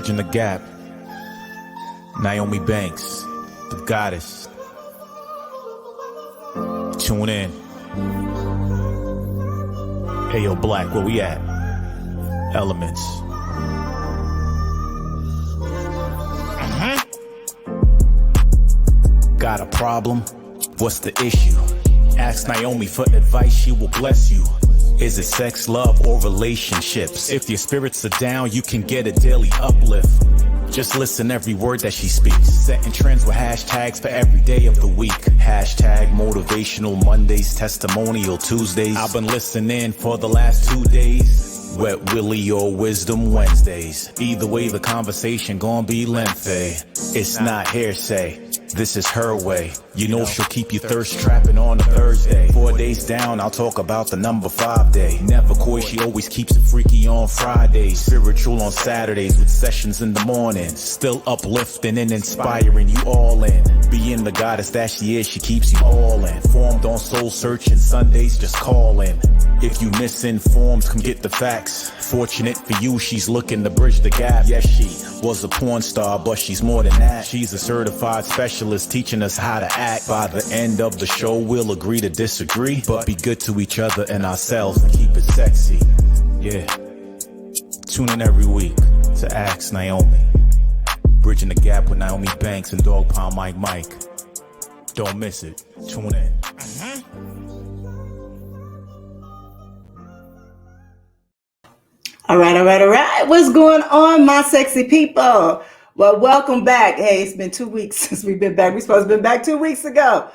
Bridging the Gap. Nyomi Banks, the goddess. Tune in. Hey, yo, Black, where we at? Elements. Got a problem? What's the issue? Ask Nyomi for advice, she will bless you. Is it sex, love, or relationships? If your spirits are down, you can get a daily uplift. Just listen every word that she speaks. Setting trends with hashtags for every day of the week. Hashtag motivational Mondays, testimonial Tuesdays. I've been listening for the last 2 days. Wet Willie or Wisdom Wednesdays. Either way, the conversation gon' be lengthy. It's not hearsay. This is her way. You know she'll keep you thirst trapping on a Thursday. 4 days down, I'll talk about the number 5 day. Never coy, she always keeps it freaky on Fridays. Spiritual on Saturdays with sessions in the morning. Still uplifting and inspiring you all in. Being the goddess that she is, she keeps you all in. Formed on soul searching Sundays, just call in. If you misinformed, come get the facts. Fortunate for you, she's looking to bridge the gap. Yes, she was a porn star, but she's more than that. She's a certified specialist teaching us how to act. By the end of the show, we'll agree to disagree, but be good to each other and ourselves and keep it sexy. Yeah. Tune in every week to Ask Nyomi. Bridging the Gap with Nyomi Banks and Dog Pound Mike. Don't miss it. Tune in. All right. What's going on, my sexy people? Well, welcome back. Hey, it's been 2 weeks since we've been back. We're supposed to have been back 2 weeks ago.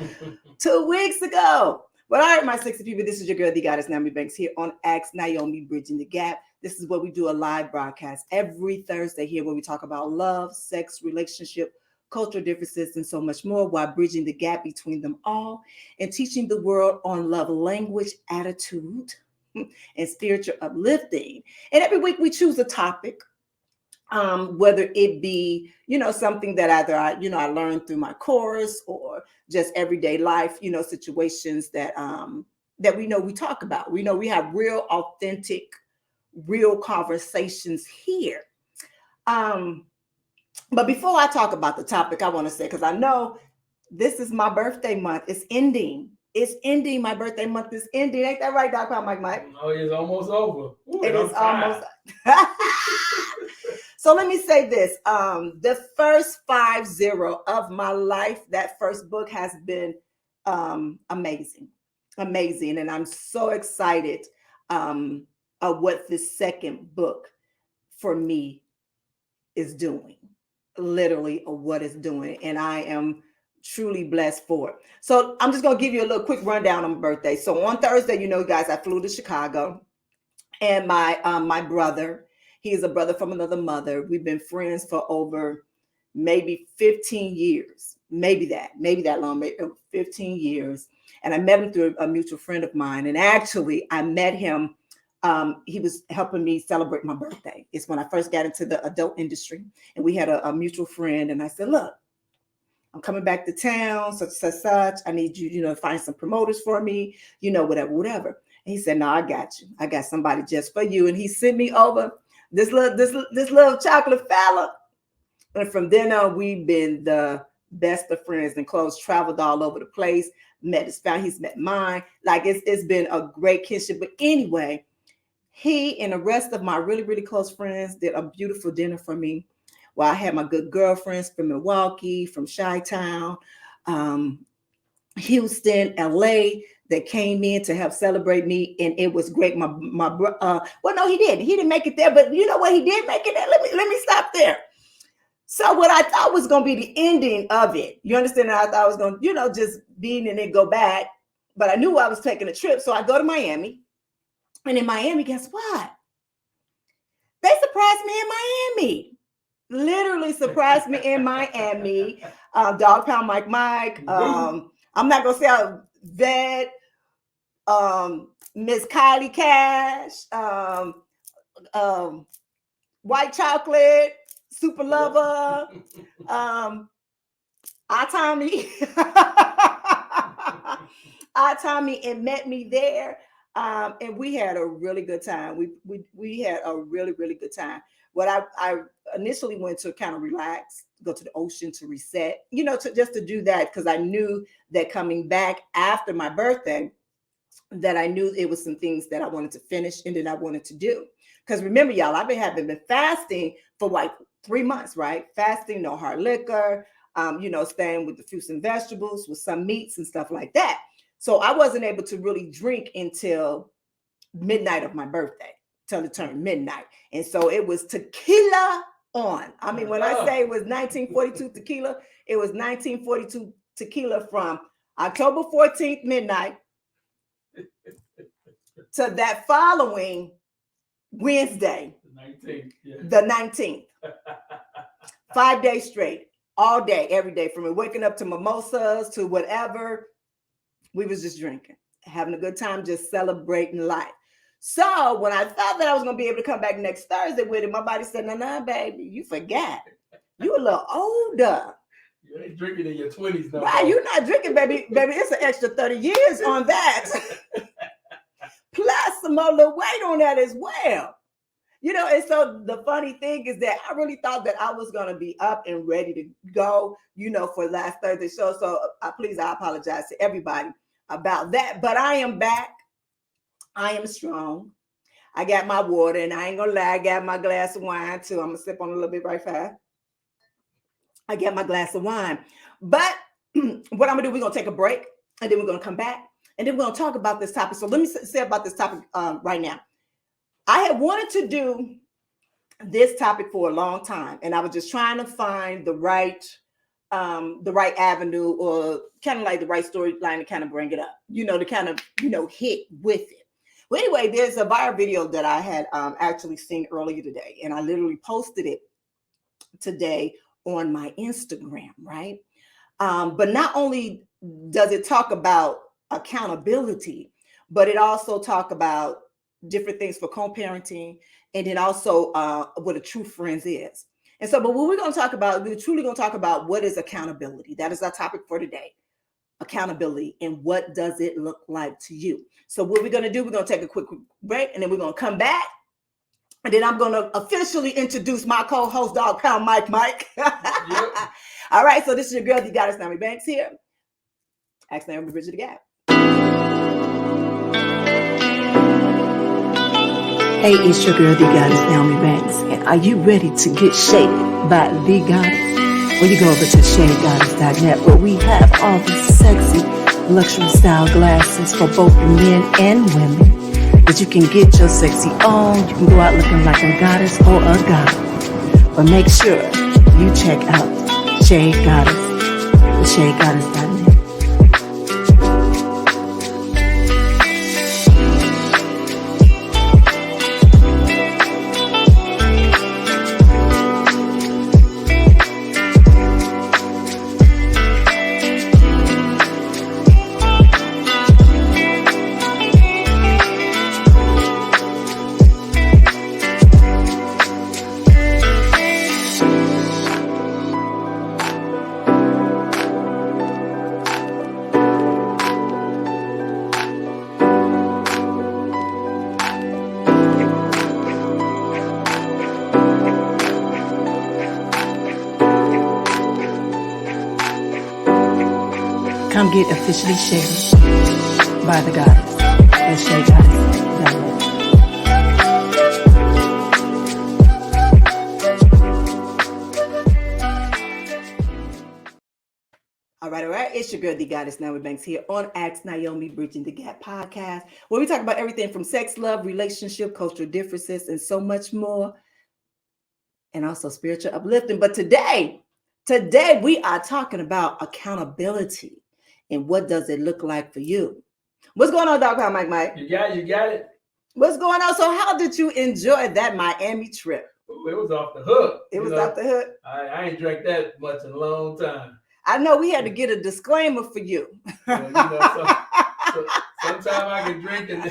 2 weeks ago. Well, all right, my sexy people, this is your girl, the goddess Nyomi Banks, here on Ask Nyomi, Bridging the Gap. This is where we do a live broadcast every Thursday here, where we talk about love, sex, relationship, cultural differences, and so much more, while bridging the gap between them all and teaching the world on love language, attitude, and spiritual uplifting. And every week we choose a topic, whether it be, something that either I learned through my course or just everyday life, situations that we know we talk about. We know we have real, authentic, real conversations here. But before I talk about the topic, I want to say, because I know this is my birthday month. It's ending. My birthday month is ending. Ain't that right, Dr. Mike? Oh, it's almost over. Ooh, it is almost. So let me say this. The first 50 of my life, that first book has been amazing. And I'm so excited of what this second book for me is doing. Literally of what it's doing. And I am truly blessed for it. So I'm just going to give you a little quick rundown on my birthday. So on Thursday, guys, I flew to Chicago, and my brother, he is a brother from another mother. We've been friends for over maybe 15 years, maybe that long, maybe 15 years. And I met him through a mutual friend of mine. And actually I met him. He was helping me celebrate my birthday. It's when I first got into the adult industry, and we had a mutual friend. And I said, look, I'm coming back to town, such. I need you, to find some promoters for me, whatever. And he said, no, I got you. I got somebody just for you. And he sent me over this little chocolate fella. And from then on, we've been the best of friends and close, traveled all over the place, met his family, he's met mine. Like it's been a great kinship. But anyway, he and the rest of my really, really close friends did a beautiful dinner for me. Well, I had my good girlfriends from Milwaukee, from Chi-Town, Houston, LA, that came in to help celebrate me, and it was great. Well, no, he didn't. He didn't make it there, but you know what? He did make it there. Let me stop there. So what I thought was going to be the ending of it, you understand? I thought I was going to, just be and then go back, but I knew I was taking a trip, so I go to Miami, and in Miami, guess what? They surprised me in Miami. Literally surprised me in Miami. Dog Pound Mike. I'm not gonna say Vet, Miss Kylie Cash, White Chocolate, Super Lover, Tommy, and met me there. And we had a really good time. We had a really, really good time. What I initially went to kind of relax, go to the ocean to reset, just to do that, because I knew that coming back after my birthday, that I knew it was some things that I wanted to finish and that I wanted to do. Because remember, y'all, I've been fasting for like 3 months, right? Fasting, no hard liquor, staying with the fruits and vegetables, with some meats and stuff like that. So I wasn't able to really drink until midnight of my birthday, till it turned midnight. And so it was tequila on. I mean, when I say it was 1942 tequila, it was 1942 tequila from October 14th midnight to that following Wednesday, the 19th. 5 days straight, all day, every day, from waking up to mimosas to whatever. We was just drinking, having a good time, just celebrating life. So when I thought that I was going to be able to come back next Thursday with it, my body said, no, baby, you forgot. You a little older. You ain't drinking in your 20s no Right, you're not drinking, baby. Baby, it's an extra 30 years on that. Plus some more little weight on that as well. And so the funny thing is that I really thought that I was going to be up and ready to go, for last Thursday show. So I apologize to everybody about that. But I am back. I am strong. I got my water, and I ain't going to lie, I got my glass of wine too. I'm going to sip on a little bit right fast. I got my glass of wine. But what I'm going to do, we're going to take a break, and then we're going to come back, and then we're going to talk about this topic. So let me say about this topic right now. I had wanted to do this topic for a long time, and I was just trying to find the right avenue, or kind of like the right storyline to kind of bring it up, to kind of, hit with it. Well, anyway, there's a viral video that I had actually seen earlier today, and I literally posted it today on my Instagram, right? But not only does it talk about accountability, but it also talk about different things for co-parenting, and then also what a true friend is. And so, but what we're going to talk about, we're truly going to talk about what is accountability. That is our topic for today. Accountability, and what does it look like to you? So what we're going to do, we're going to take a quick break, and then we're going to come back, and then I'm going to officially introduce my co-host, Dog Pound Mike. Yep. All right, so this is your girl, the Goddess Nyomi Banks here. Ask Nyomi, bridge the gap. Hey, it's your girl, the Goddess Nyomi Banks, and are you ready to get shaped by the Goddess? Well, you go over to shadegoddess.net, where we have all the sexy luxury style glasses for both men and women, that you can get your sexy on. You can go out looking like a goddess or a god. But make sure you check out Shade Goddess, the shadegoddess.net. Come get officially shaded by the Goddess at shadegoddess.net. All right. It's your girl, the Goddess Nyomi Banks, here on Ask Nyomi, Bridging the Gap podcast, where we talk about everything from sex, love, relationship, cultural differences, and so much more, and also spiritual uplifting. But today we are talking about accountability. And what does it look like for you? What's going on, Dog Pound Mike? You got it. What's going on? So how did you enjoy that Miami trip? Ooh, it was off the hook. It was off the hook? I ain't drank that much in a long time. I know we had to get a disclaimer for you. Sometimes I can drink and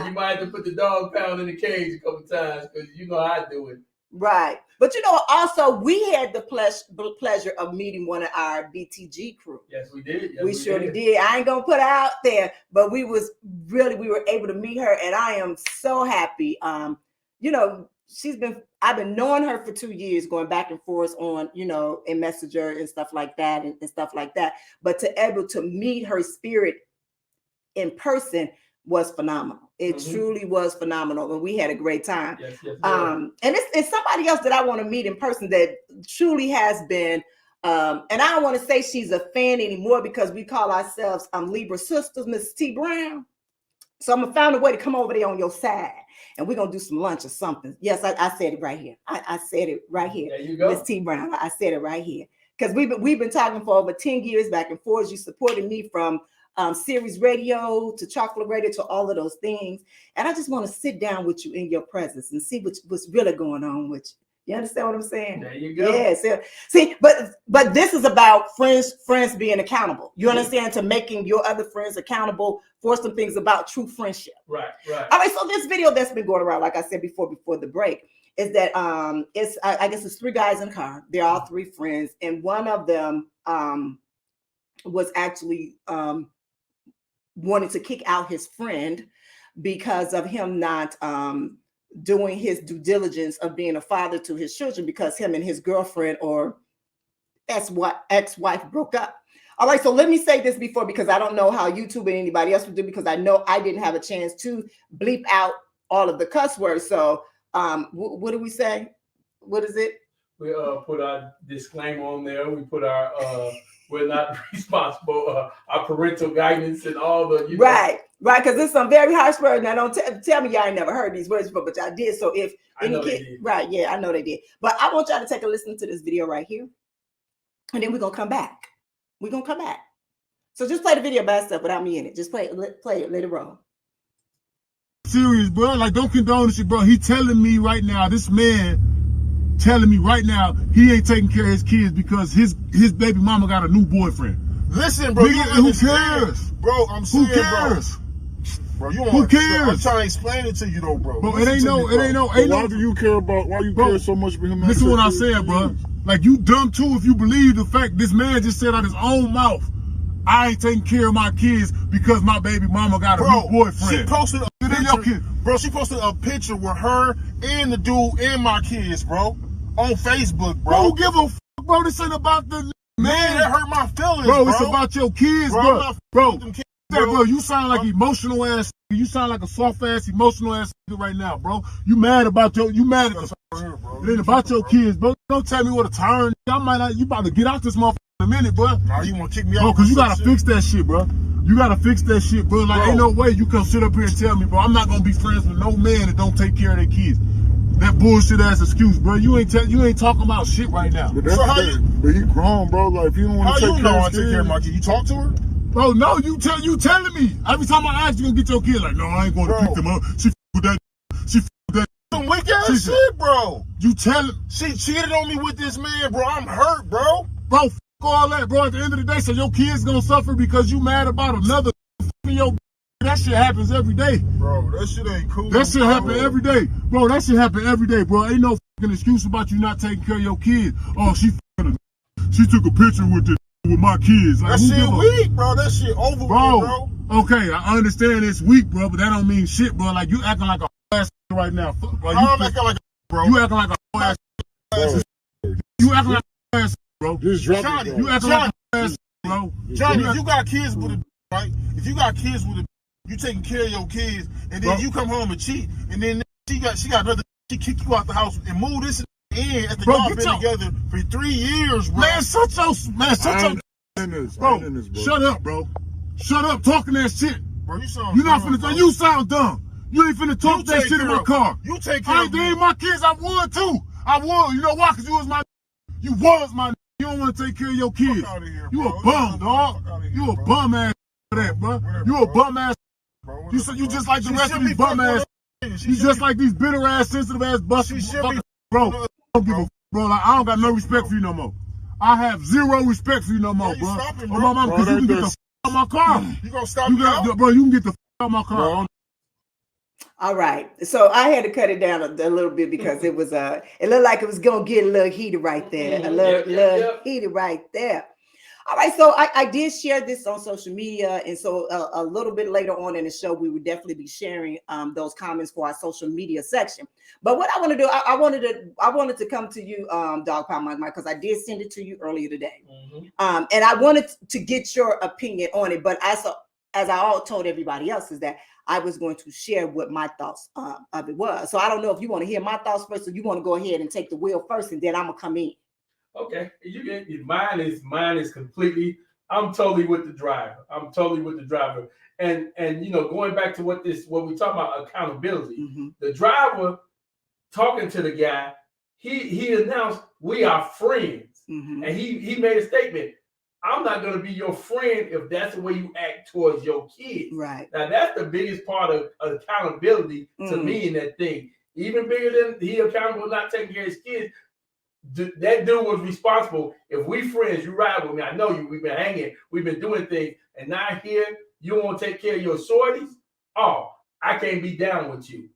you might have to put the dog pound in the cage a couple times, because you know how I do it. Right. But also we had the pleasure of meeting one of our BTG crew. Yes, we did. Yes, we surely did. I ain't gonna put her out there, but we were able to meet her, and I am so happy. I've been knowing her for 2 years, going back and forth on, in Messenger and stuff like that and stuff like that. But to able to meet her spirit in person was phenomenal. It truly was phenomenal. And we had a great time. Yes, yes, yes. And it's somebody else that I want to meet in person that truly has been, and I don't want to say she's a fan anymore because we call ourselves Libra sisters, Miss T Brown. So I'm gonna find a way to come over there on your side, and we're gonna do some lunch or something. Yes, I said it right here. I said it right here. There you go, Miss T Brown. I said it right here because we've been talking for over 10 years back and forth. You supported me from Series Radio to Chocolate Radio to all of those things, and I just want to sit down with you in your presence and see what's really going on with you. You understand what I'm saying? There you go. Yes. Yeah. See, but this is about friends being accountable. You understand? To making your other friends accountable for some things about true friendship. Right. All right. So this video that's been going around, like I said before the break, is that I guess it's 3 guys in a car. They're all 3 friends, and one of them was actually wanted to kick out his friend because of him not doing his due diligence of being a father to his children, because him and his girlfriend or ex-wife broke up. All right, so let me say this before, because I don't know how YouTube and anybody else would do, because I know I didn't have a chance to bleep out all of the cuss words. So what do we say? What is it? We put our disclaimer on there. We put our we're not responsible, our parental guidance and all the right, because there's some very harsh words. Now don't tell me y'all ain't never heard these words before, but y'all did. So if any kid, right, yeah, I know they did. But I want y'all to take a listen to this video right here, and then we're gonna come back. So just play the video by itself without me in it. Just play it, let it roll. Serious, bro. Like, don't condone this shit, bro. He telling me right now, this man telling me right now he ain't taking care of his kids because his baby mama got a new boyfriend. Listen, bro. Nigga, who cares? Bro, I'm saying, who cares? Bro, you who cares? I'm trying to explain it to you though, bro. Bro, it ain't no. Why do you care about? Why you care so much for him? Listen what I'm saying, bro. Like, you dumb too if you believe the fact this man just said out his own mouth, I ain't taking care of my kids because my baby mama got a new boyfriend. She posted a picture. Bro, she posted a picture with her and the dude and my kids, bro, on Facebook, bro. Who give a fuck, bro? This ain't about the man. That hurt my feelings, bro. It's about your kids, bro. Bro, you sound like emotional ass. You sound like a soft ass, emotional ass right now, bro. You mad at the it ain't about your kids, bro. Don't tell me what to turn. You about to get out this motherfucker in a minute, bro. Nah, you want to kick me out? Bro, because you got to fix that shit, bro. You got to fix that shit, bro. Like, ain't no way you can sit up here and tell me, bro, I'm not going to be friends with no man that don't take care of their kids. That bullshit ass excuse, bro. You ain't talking about shit right now. But he grown, bro. Like, if you don't want to take care of my kid, you talk to her? Bro, no, you telling me. Every time I ask you gonna get your kid, like, no, I ain't gonna pick them up. She with that. Some weak ass shit, bro. You tell him. She cheated on me with this man, bro. I'm hurt, bro. Bro, fuck all that, bro. At the end of the day, so your kid's gonna suffer because you mad about another that shit happens every day. Bro, that shit ain't cool. That shit happen every day. Bro, that shit happen every day, bro. Ain't no fucking excuse about you not taking care of your kids. Oh, she took a picture with my kids. Like, that shit weak, bro. That shit over, bro. Okay, I understand it's weak, bro, but that don't mean shit, bro. Like, you acting like a ass right now. Like, I'm acting like a bro. You acting like a ass. You acting like a ass, bro. Johnny, you acting like a ass, bro. Johnny, if you got kids with a right? If you got kids with a you taking care of your kids, and then you come home and cheat, and then she got another. She kick you out the house and move this in after y'all been together for 3 years, bro. Man, shut your shut up, bro. Shut up talking that shit. Bro, you sound You're not finna talk. You sound dumb. You ain't finna talk that shit in my car. You take care of they ain't my kids. I would too. I would. You know why? Because you was my. You don't want to take care of your kids. Here, you a bum, dog. You a bum ass for that, bro. You a bum ass. You just like the rest of these bum ass. You just like these bitter ass, sensitive ass busters. Bro, I don't give a bro. Like, I don't got no respect for you no more. I have zero respect for you no more, bro. Stopping, bro. Oh, my mama, because you can get the out my car. You gonna stop me out? Bro, you can get the out my car. Bro. All right. So I had to cut it down a little bit because it was it looked like it was gonna get a little heated right there. A little heated right there. All right, so I did share this on social media, and so a little bit later on in the show, we would definitely be sharing those comments for our social media section. But what I want to do, I wanted to come to you, Dog Pound Mike, because I did send it to you earlier today, and I wanted to get your opinion on it. But as I all told everybody else, is that I was going to share what my thoughts of it was. So I don't know if you want to hear my thoughts first, or you want to go ahead and take the wheel first, and then I'm gonna come in. Okay, mine is completely. I'm totally with the driver. And going back to what we talk about accountability. The driver talking to the guy, he announced we are friends, and he made a statement. I'm not going to be your friend if that's the way you act towards your kids. Right. Now that's the biggest part of accountability to me in that thing. Even bigger than he accountable not taking care of his kids. That dude was responsible. If we friends, you ride with me. I know you. We've been hanging. We've been doing things. And now here, you won't take care of your shorties. Oh, I can't be down with you.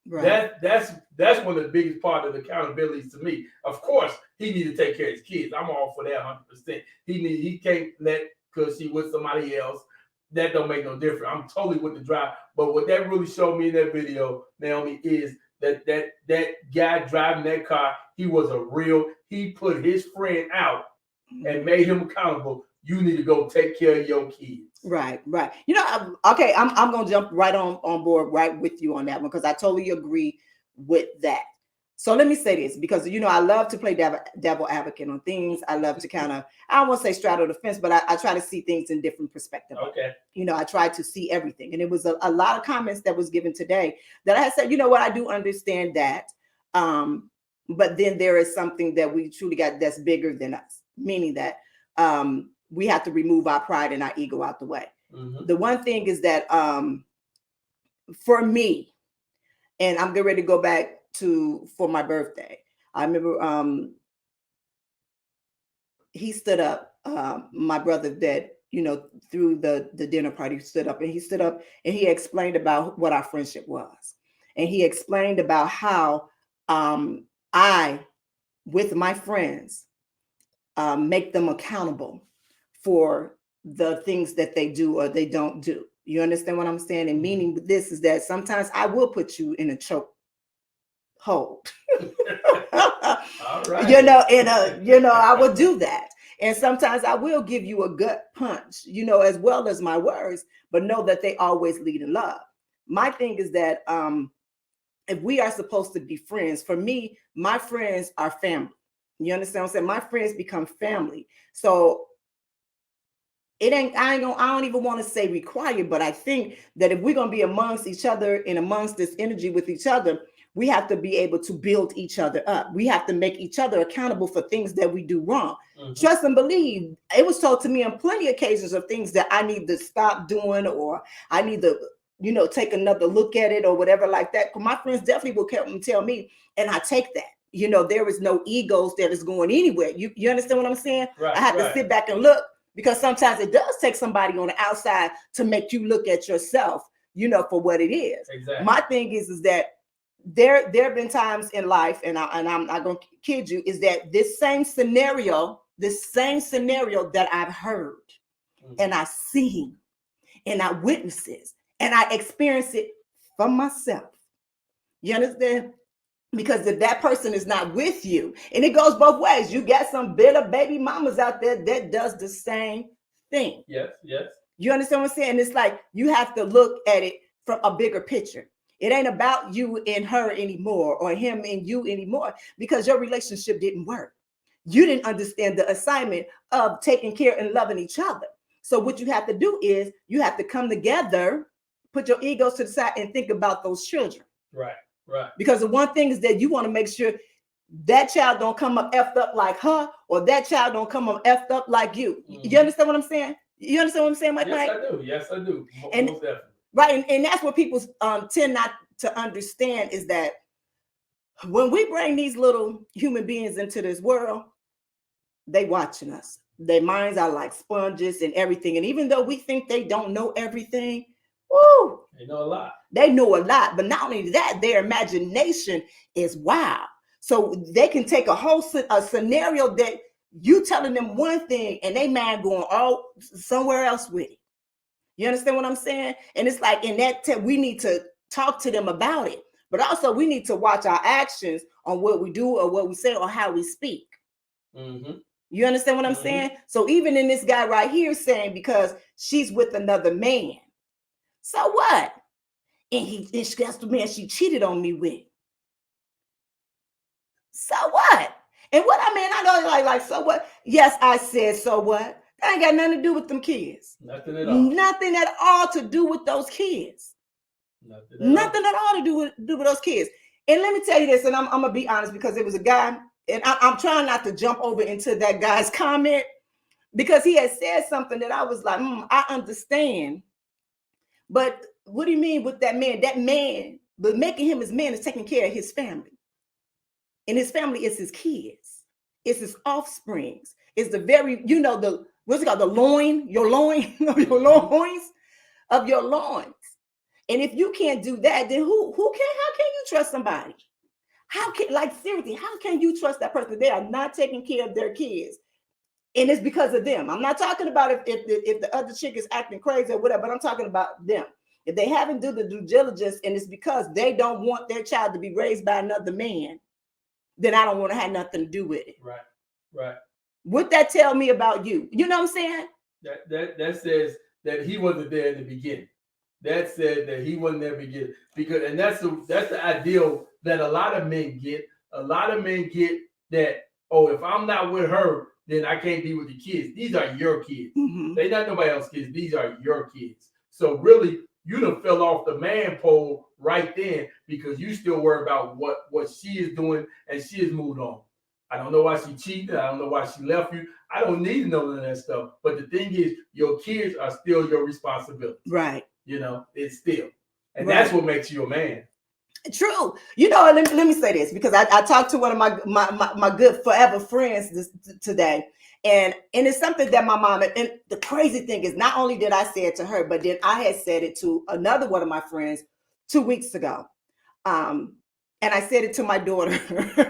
Right. That's one of the biggest part of the accountability to me. Of course, he need to take care of his kids. I'm all for that 100%. He can't let because she with somebody else. That don't make no difference. I'm totally with the drive. But what that really showed me in that video, Naomi, is that guy driving that car, he put his friend out and made him accountable. You need to go take care of your kids. Right. Okay, I'm gonna jump right on board right with you on that one, because I totally agree with that. So let me say this, because I love to play devil advocate on things. I love to kind of, I don't want to say straddle the fence, but I try to see things in different perspectives. Okay. I try to see everything. And it was a lot of comments that was given today that I had said, what, I do understand that. But then there is something that we truly got that's bigger than us, meaning that we have to remove our pride and our ego out the way. The one thing is that for me, and I'm getting ready to go back for my birthday. I remember he stood up, my brother that, through the dinner party, stood up and he explained about what our friendship was. And he explained about how I, with my friends, make them accountable for the things that they do or they don't do. You understand what I'm saying? And meaning with this is that sometimes I will put you in a choke hold. All right. I will do that. And sometimes I will give you a gut punch, as well as my words, but know that they always lead in love. My thing is that if we are supposed to be friends, for me, my friends are family. You understand what I'm saying? My friends become family. So I don't even want to say required, but I think that if we're going to be amongst each other and amongst this energy with each other, we have to be able to build each other up. We have to make each other accountable for things that we do wrong. Trust and believe. It was told to me on plenty of occasions of things that I need to stop doing, or I need to, take another look at it or whatever like that. My friends definitely will come and tell me, and I take that. There is no egos that is going anywhere. You understand what I'm saying? Right, I have to sit back and look, because sometimes it does take somebody on the outside to make you look at yourself, for what it is. Exactly. My thing is that there have been times in life, and I'm not going to kid you, is that this same scenario that I've heard and I've seen and I witnessed it and I experienced it for myself. You understand? Because if that person is not with you, and it goes both ways, you got some bitter baby mamas out there that does the same thing. Yes. You understand what I'm saying? It's like you have to look at it from a bigger picture. It ain't about you and her anymore, or him and you anymore, because your relationship didn't work. You didn't understand the assignment of taking care and loving each other. So what you have to do is you have to come together, put your egos to the side, and think about those children. Right. Because the one thing is that you want to make sure that child don't come up effed up like her, or that child don't come up effed up like you. You understand what I'm saying? You understand what I'm saying, Mike? Yes, I do. Most definitely. Right, and that's what people tend not to understand, is that when we bring these little human beings into this world, they watching us. Their minds are like sponges and everything. And even though we think they don't know everything, they know a lot. They know a lot, but not only that, their imagination is wild. So they can take a whole scenario that You telling them one thing and they mind going all somewhere else with it. You understand what I'm saying? And it's like in that we need to talk to them about it, but also we need to watch our actions on what we do or what we say or how we speak. Mm-hmm. You understand what I'm saying? So even in this guy right here saying because she's with another man, so what? And that's the man she cheated on me with. So what? And what I mean, I know like so what? Yes, I said so what? That ain't got nothing to do with them kids. Nothing at all. Nothing at all to do with those kids. Nothing at all to do with those kids. And let me tell you this, and I'm gonna be honest because it was a guy, and I'm trying not to jump over into that guy's comment because he had said something that I was like, I understand. But what do you mean with that man? That man, but making him his man is taking care of his family. And his family is his kids. It's his offsprings. It's the very, the what's it called? The loin, your loin of your loins of your loins. And if you can't do that, then who can? How can you trust somebody? Seriously, how can you trust that person? They are not taking care of their kids. And it's because of them. I'm not talking about if the other chick is acting crazy or whatever, but I'm talking about them. If they haven't done the due diligence and it's because they don't want their child to be raised by another man, then I don't want to have nothing to do with it. Right. What that tell me about you? You know what I'm saying? That says that he wasn't there in the beginning. That said that he wasn't there in the beginning. And that's the ideal that a lot of men get. A lot of men get that, if I'm not with her, then I can't be with the kids. These are your kids. Mm-hmm. They're not nobody else's kids. These are your kids. So really, you done fell off the man pole right then because you still worry about what she is doing and she has moved on. I don't know why she cheated. I don't know why she left you. I don't need to know none of that stuff. But the thing is, your kids are still your responsibility. Right. It's still. And right. That's what makes you a man. True. Let me say this because I talked to one of my good forever friends today. And it's something that my mom, and the crazy thing is not only did I say it to her, but then I had said it to another one of my friends 2 weeks ago. And I said it to my daughter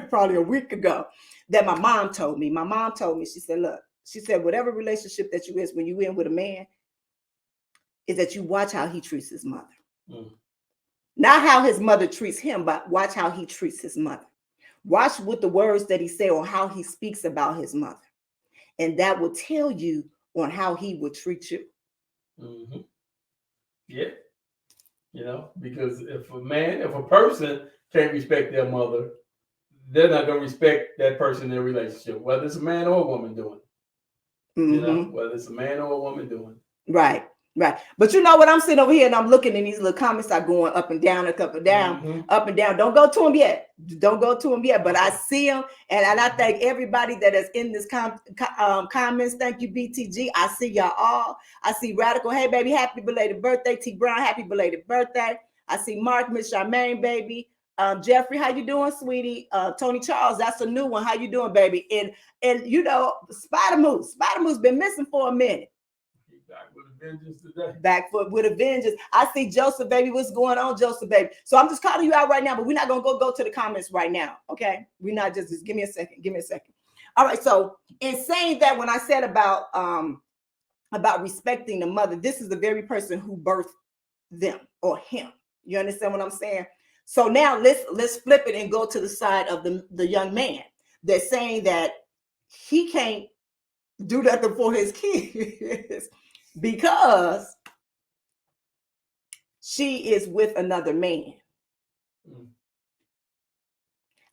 probably a week ago that my mom told me. My mom told me, she said, look, she said, whatever relationship that you is when you in with a man is that you watch how he treats his mother. Mm. Not how his mother treats him, but watch how he treats his mother. Watch what the words that he say or how he speaks about his mother. And that will tell you on how he will treat you. Mm-hmm. Yeah. Because if a person can't respect their mother, they're not going to respect that person in their relationship, whether it's a man or a woman doing it. Mm-hmm. Whether it's a man or a woman doing it. Right. But you know what? I'm sitting over here and I'm looking and these little comments are going up and down, up and down. Don't go to them yet. But I see them. And I thank everybody that is in this comments. Thank you, BTG. I see y'all all. I see Radical. Hey, baby, happy belated birthday. T Brown, happy belated birthday. I see Mark, Miss Charmaine, baby. Jeffrey, how you doing, sweetie? Tony Charles, that's a new one. How you doing, baby? And Spider Moose been missing for a minute. Back with a vengeance today. Back with a vengeance. I see Joseph, baby. What's going on, Joseph, baby? So I'm just calling you out right now, but we're not gonna go to the comments right now. Okay, we're not just give me a second. All right. So in saying that, when I said about respecting the mother, this is the very person who birthed them or him. You understand what I'm saying? So now let's flip it and go to the side of the young man that's saying that he can't do nothing for his kids because she is with another man.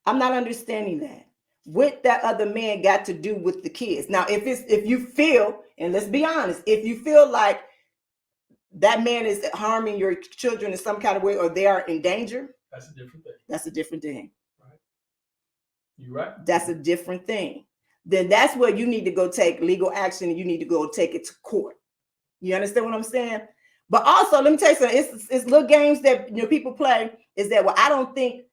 I'm not understanding that. What that other man got to do with the kids? Now, if you feel, and let's be honest, if you feel like that man is harming your children in some kind of way or they are in danger, that's a different thing. That's a different thing. Right. You're right. That's a different thing. Then that's where you need to go take legal action and you need to go take it to court. You understand what I'm saying? But also, let me tell you something. It's little games that people play. Is that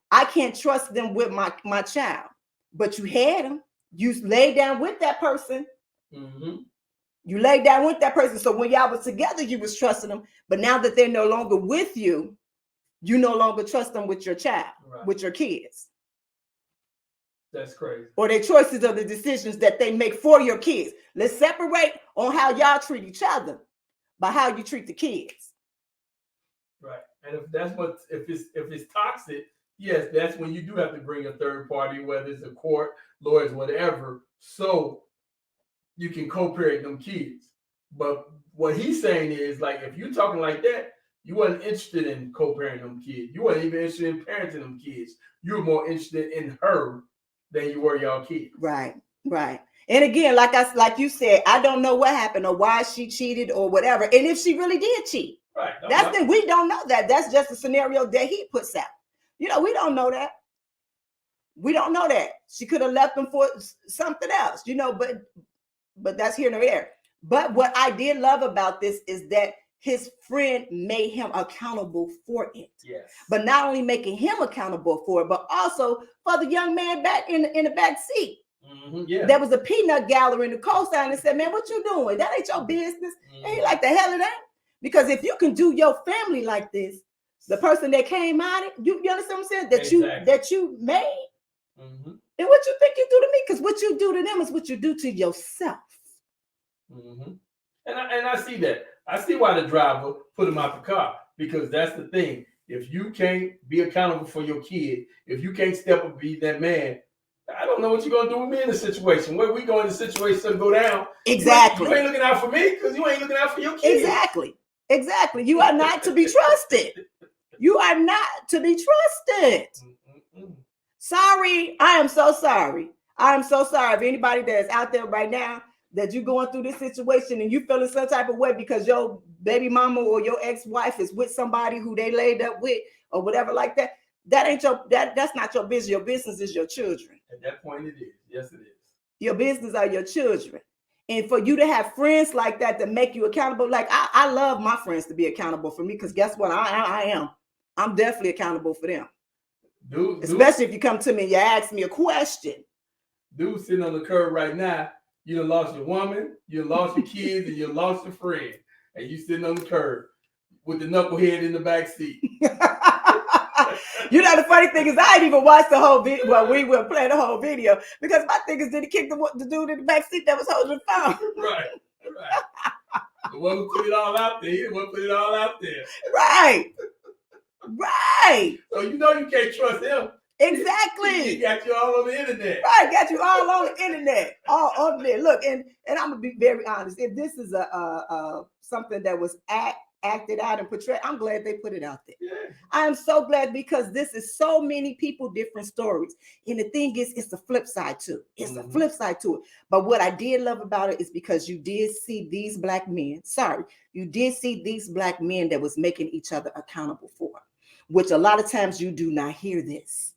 I can't trust them with my child. But you had them. You laid down with that person. Mm-hmm. You laid down with that person. So when y'all was together, you was trusting them. But now that they're no longer with you, you no longer trust them with your child, right, with your kids. That's crazy. Or their choices are the decisions that they make for your kids. Let's separate on how y'all treat each other by how you treat the kids. Right. And if it's toxic, yes, that's when you do have to bring a third party, whether it's a court, lawyers, whatever, so you can co-parent them kids. But what he's saying is, like, if you're talking like that, you wasn't interested in co-parenting them kids. You wasn't even interested in parenting them kids. You were more interested in her than you were y'all kids. Right. And again, like you said, I don't know what happened or why she cheated or whatever. And if she really did cheat, right. We don't know that. That's just a scenario that he puts out. We don't know that. We don't know that. She could have left them for something else, but that's here nor there. But what I did love about this is that his friend made him accountable for it. Yes. But not only making him accountable for it, but also for the young man back in the back seat. Mm-hmm, yeah. There was a peanut gallery in the co-sign and said, man, what you doing? That ain't your business. Mm-hmm. And he like, the hell it ain't. Because if you can do your family like this, the person that came out of it, you understand what I'm saying? That you made. Mm-hmm. And what you think you do to me? Because what you do to them is what you do to yourself. Mm-hmm. And I see that. I see why the driver put him out the car, because that's the thing. If you can't be accountable for your kid, if you can't step up and be that man, I don't know what you're going to do with me in the situation. Where we go in the situation to go down. Exactly. You ain't looking out for me because you ain't looking out for your kid. Exactly. You are not to be trusted. You are not to be trusted. Mm-mm. Sorry. I am so sorry. I am so sorry. If anybody that's out there right now that you're going through this situation and you feeling some type of way because your baby mama or your ex-wife is with somebody who they laid up with or whatever like that, that's not your business. Your business is your children. At that point, it is. Yes, it is. Your business are your children. And for you to have friends like that make you accountable, like I love my friends to be accountable for me, because guess what? I am. I'm definitely accountable for them. Dude, especially if you come to me and you ask me a question. Dude sitting on the curb right now, you done lost your woman, you done lost your kids, and you lost your friend. And you sitting on the curb with the knucklehead in the back seat. The funny thing is I didn't even watch the whole video. Well, we will play the whole video because my thing is, did he kick the dude in the back seat that was holding the phone? Right. The one who put it all out there. He the one put it all out there. Right. So you can't trust him. Exactly. He got you all on the internet. Right, got you all on the internet. All on there. Look, and I'm gonna be very honest. If this is a something that was acted out and portrayed, I'm glad they put it out there. Yeah. I am so glad, because this is so many people, different stories. And the thing is, it's the flip side too. It's the flip side to it. But what I did love about it is because you did see these black men. You did see these black men that was making each other accountable for, which a lot of times you do not hear this.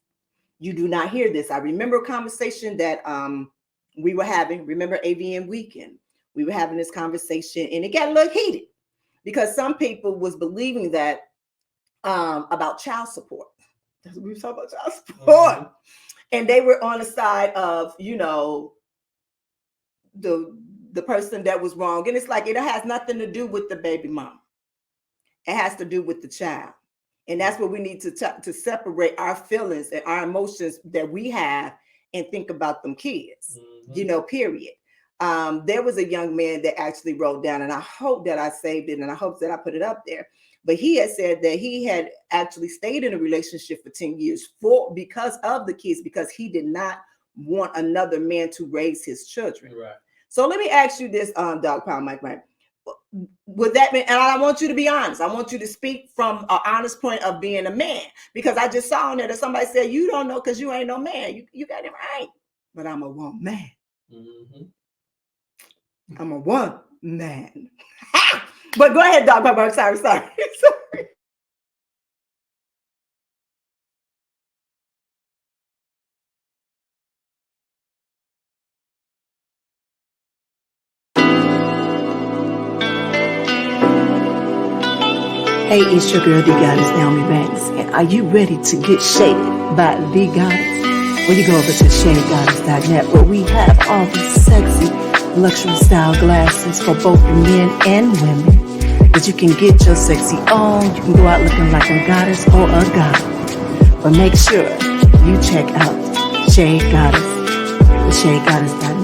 You do not hear this. I remember a conversation that we were having. Remember AVN weekend? We were having this conversation and it got a little heated because some people was believing that about child support. We were talking about child support. Mm-hmm. And they were on the side of, the person that was wrong. And it's like, it has nothing to do with the baby mom. It has to do with the child. And that's what we need to separate our feelings and our emotions that we have and think about them kids, period. There was a young man that actually wrote down, and I hope that I saved it and I hope that I put it up there. But he had said that he had actually stayed in a relationship for 10 years because of the kids, because he did not want another man to raise his children. Right. So let me ask you this, Dog Pound Mike, right? Would that mean, and I want you to be honest. I want you to speak from an honest point of being a man, because I just saw on there that somebody said, you don't know because you ain't no man. You got it right. But I'm a one man. Mm-hmm. I'm a one man. But go ahead, Dog Pepper. Sorry. Hey, it's your girl, the Goddess Nyomi Banks. And are you ready to get shaped by the Goddess? Well, you go over to shadegoddess.net, where we have all the sexy luxury style glasses for both men and women, that you can get your sexy on. You can go out looking like a goddess or a god. But make sure you check out Shade Goddess. The Shade Goddess.net.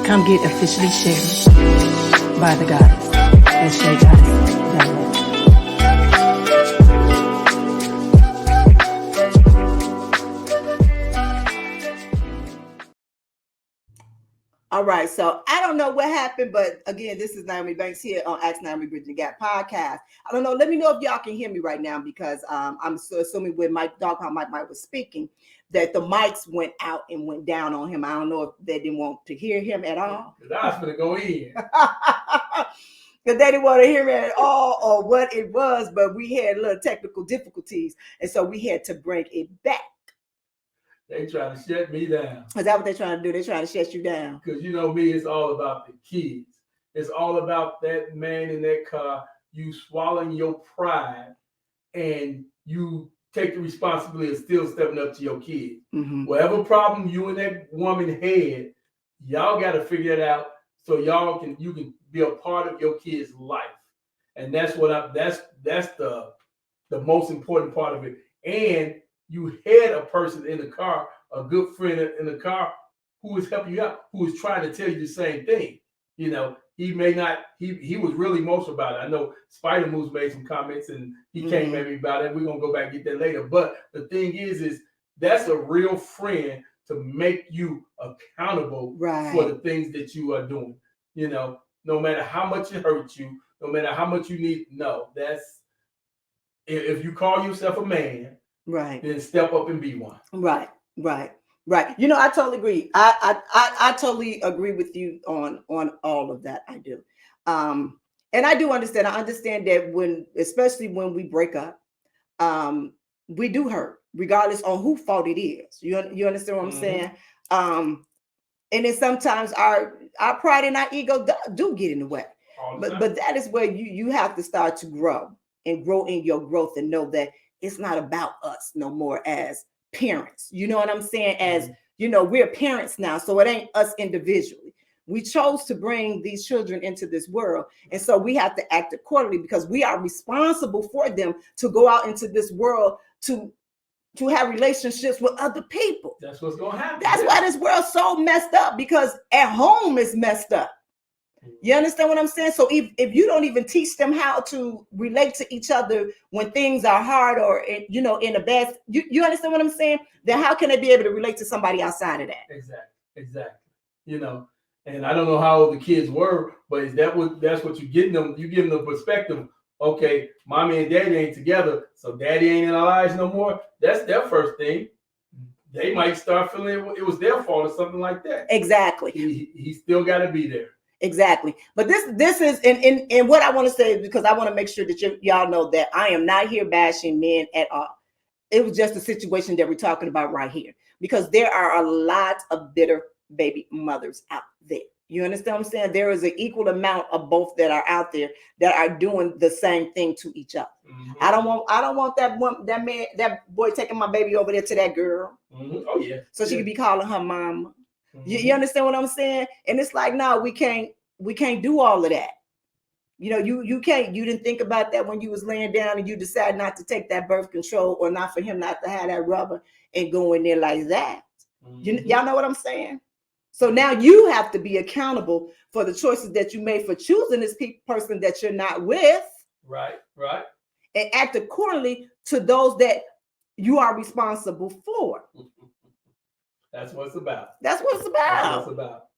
Come get officially shaded by the goddess. That's Shade Goddess.net. All right, so I don't know what happened, but again, this is Naomi Banks here on Ask Nyomi Bridging the Gap podcast. I don't know. Let me know if y'all can hear me right now, because I'm so assuming when Mike was speaking that the mics went out and went down on him. I don't know if they didn't want to hear him at all. I was going to go in. Because they didn't want to hear me at all or what it was, but we had little technical difficulties, and so we had to bring it back. They trying to shut me down. Is that what they're trying to do? They're trying to shut you down. Because you know me, it's all about the kids. It's all about that man in that car, you swallowing your pride, and you take the responsibility of still stepping up to your kids. Mm-hmm. Whatever problem you and that woman had, y'all got to figure it out so you can be a part of your kids' life. And that's that's the most important part of it. And you had a person in the car, a good friend in the car, who is helping you out, who is trying to tell you the same thing. You know, he may not, he was really emotional about it. I know Spider Moose made some comments and he came at me about it. We're going to go back and get that later. But the thing is that's a real friend to make you accountable for the things that you are doing. You know, no matter how much it hurts you, no matter how much you need, that's, if you call yourself a man, right, then step up and be one. Right. You know, I totally agree. I totally agree with you on all of that. I do. And I do understand. I understand that especially when we break up, we do hurt, regardless on whose fault it is. You understand what I'm saying? And then sometimes our pride and our ego do get in the way. But that is where you have to start to grow in your growth and know that it's not about us no more as parents. You know what I'm saying? As you know, we're parents now, so it ain't us individually. We chose to bring these children into this world, and so we have to act accordingly because we are responsible for them to go out into this world to have relationships with other people. That's what's going to happen. That's why this world's so messed up, because at home it's messed up. You understand what I'm saying? So if you don't even teach them how to relate to each other when things are hard or, you know, in a bad, you understand what I'm saying? Then how can they be able to relate to somebody outside of that? Exactly. You know, and I don't know how old the kids were, but that's what you're getting them. You give them the perspective. Okay, mommy and daddy ain't together, so daddy ain't in our lives no more. That's their first thing. They might start feeling it was their fault or something like that. Exactly. He still got to be there. Exactly. But this is and what I want to say is, because I want to make sure that y'all know that I am not here bashing men at all. It was just a situation that we're talking about right here, because there are a lot of bitter baby mothers out there. You understand what I'm saying? There is an equal amount of both that are out there that are doing the same thing to each other. Mm-hmm. I don't want that boy taking my baby over there to that girl. Mm-hmm. Oh yeah. So she could be calling her mama. Mm-hmm. You understand what I'm saying? And it's like, no, we can't do all of that. You know, you didn't think about that when you was laying down and you decided not to take that birth control, or not for him not to have that rubber and go in there like that. Mm-hmm. Y'all know what I'm saying? So now you have to be accountable for the choices that you made for choosing this person that you're not with. Right. And act accordingly to those that you are responsible for. That's what it's about. That's what it's about.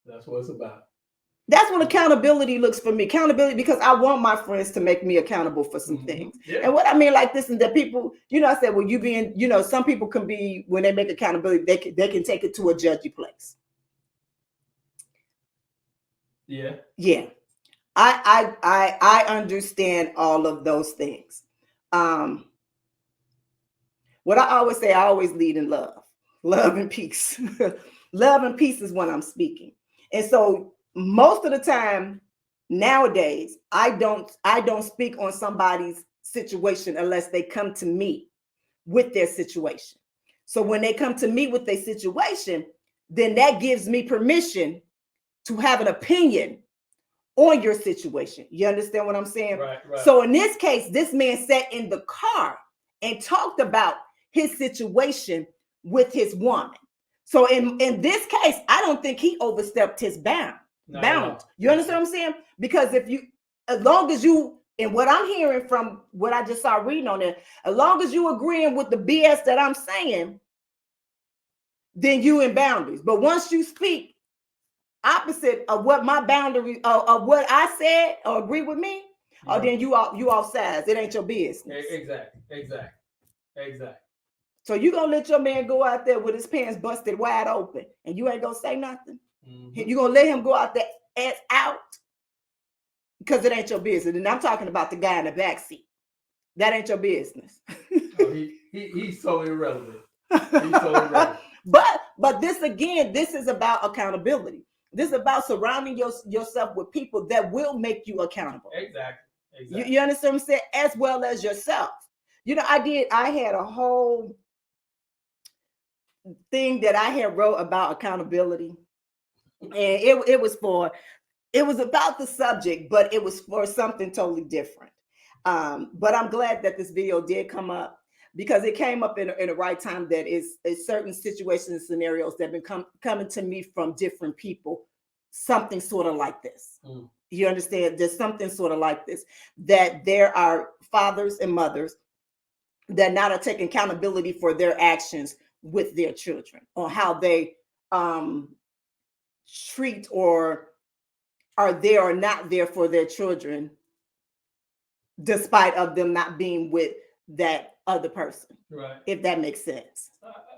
That's what it's about. That's what accountability looks for me. Accountability, because I want my friends to make me accountable for some things. Yeah. And what I mean like this is that people, I said, well, you being, some people can be, when they make accountability, they can take it to a judgy place. Yeah. Yeah. I understand all of those things. What I always say, I always lead in love and peace. Love and peace is when I'm speaking. And so most of the time nowadays, I don't speak on somebody's situation unless they come to me with their situation. So when they come to me with their situation, then that gives me permission to have an opinion on your situation. You understand what I'm saying? Right. So in this case, this man sat in the car and talked about his situation with his woman. So in this case, I don't think he overstepped his bound. You understand what I'm saying? Because as long as you, and what I'm hearing from what I just saw reading on there, as long as you agreeing with the BS that I'm saying, then you in boundaries. But once you speak opposite of what my boundary of what I said or agree with me, or then you off sides. It ain't your business. Exactly. So you gonna let your man go out there with his pants busted wide open, and you ain't gonna say nothing. You gonna let him go out there ass out because it ain't your business. And I'm talking about the guy in the back seat. That ain't your business. He's so irrelevant. He's so irrelevant. But this again, this is about accountability. This is about surrounding yourself with people that will make you accountable. Exactly. You understand what I'm saying? As well as yourself. I had a whole thing that I had wrote about accountability. And it was about the subject, but it was for something totally different. But I'm glad that this video did come up, because it came up in the right time. That is certain situations and scenarios that have been coming to me from different people, something sort of like this. You understand? There's something sort of like this, that there are fathers and mothers that not are taking accountability for their actions with their children, or how they treat or are there or not there for their children, despite of them not being with that other person. Right. If that makes sense.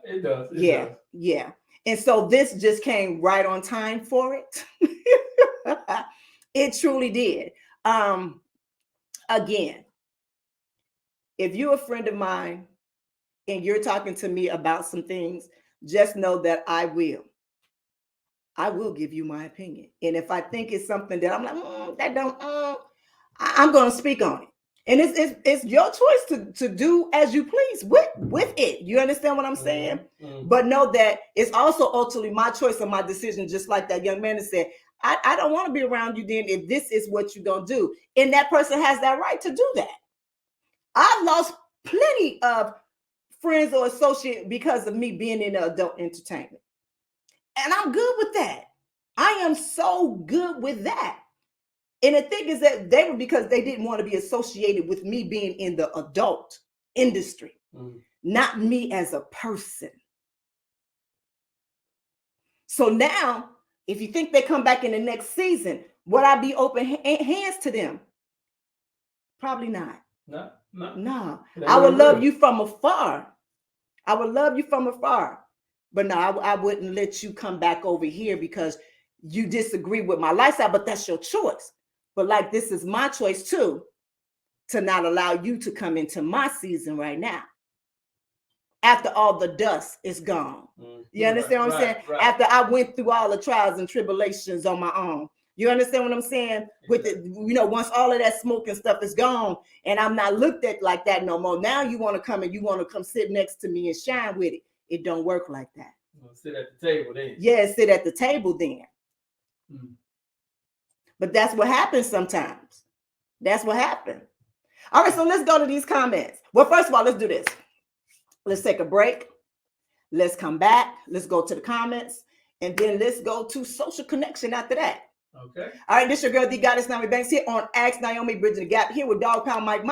It does. Yeah. And so this just came right on time for it. It truly did. Again, if you're a friend of mine and you're talking to me about some things, just know that I will give you my opinion. And if I think it's something that I'm like, I'm going to speak on it. And it's your choice to do as you please with it. You understand what I'm saying? But know that it's also ultimately my choice and my decision, just like that young man that said, I don't want to be around you then if this is what you're going to do. And that person has that right to do that. I've lost plenty of friends or associates because of me being in adult entertainment. And I'm good with that. I am so good with that. And the thing is that they were because they didn't want to be associated with me being in the adult industry, not me as a person. So now, if you think they come back in the next season, would I be open hands to them? Probably not. No. I would love you from afar. But no, I wouldn't let you come back over here because you disagree with my lifestyle, but that's your choice. But like, this is my choice too, to not allow you to come into my season right now. After all the dust is gone. You understand what I'm saying? Right. After I went through all the trials and tribulations on my own. You understand what I'm saying? With it, once all of that smoke and stuff is gone and I'm not looked at like that no more. Now you want to come and you want to come sit next to me and shine with it. It don't work like that. Sit at the table then. Yeah, sit at the table then. But that's what happens sometimes. That's what happened. All right, so let's go to these comments. Well, first of all, let's do this. Let's take a break. Let's come back. Let's go to the comments. And then let's go to social connection after that. Okay. All right, this is your girl, the Goddess Nyomi Banks, here on Ask Nyomi, Bridging the Gap, here with Dog Pound Mike.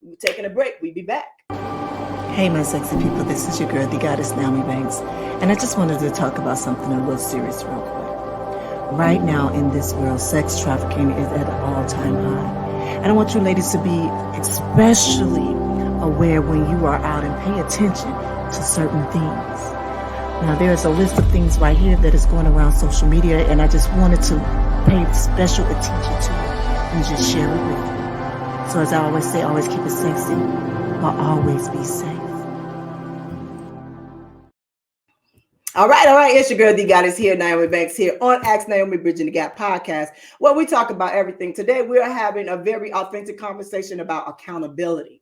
We're taking a break. We'll be back. Hey, my sexy people, this is your girl, the Goddess Nyomi Banks, and I just wanted to talk about something a little serious real quick. right now in this world, sex trafficking is at an all-time high. And I want you ladies to be especially aware when you are out and pay attention to certain things. Now, there's a list of things right here that is going around social media, and I just wanted to pay special attention to it and just share it with you. So as I always say, always keep it sexy, but always be safe. All right. It's your girl, The Goddess here, Nyomi Banks here on Ask Nyomi Bridging the Gap podcast, where we talk about everything. Today, we are having a very authentic conversation about accountability.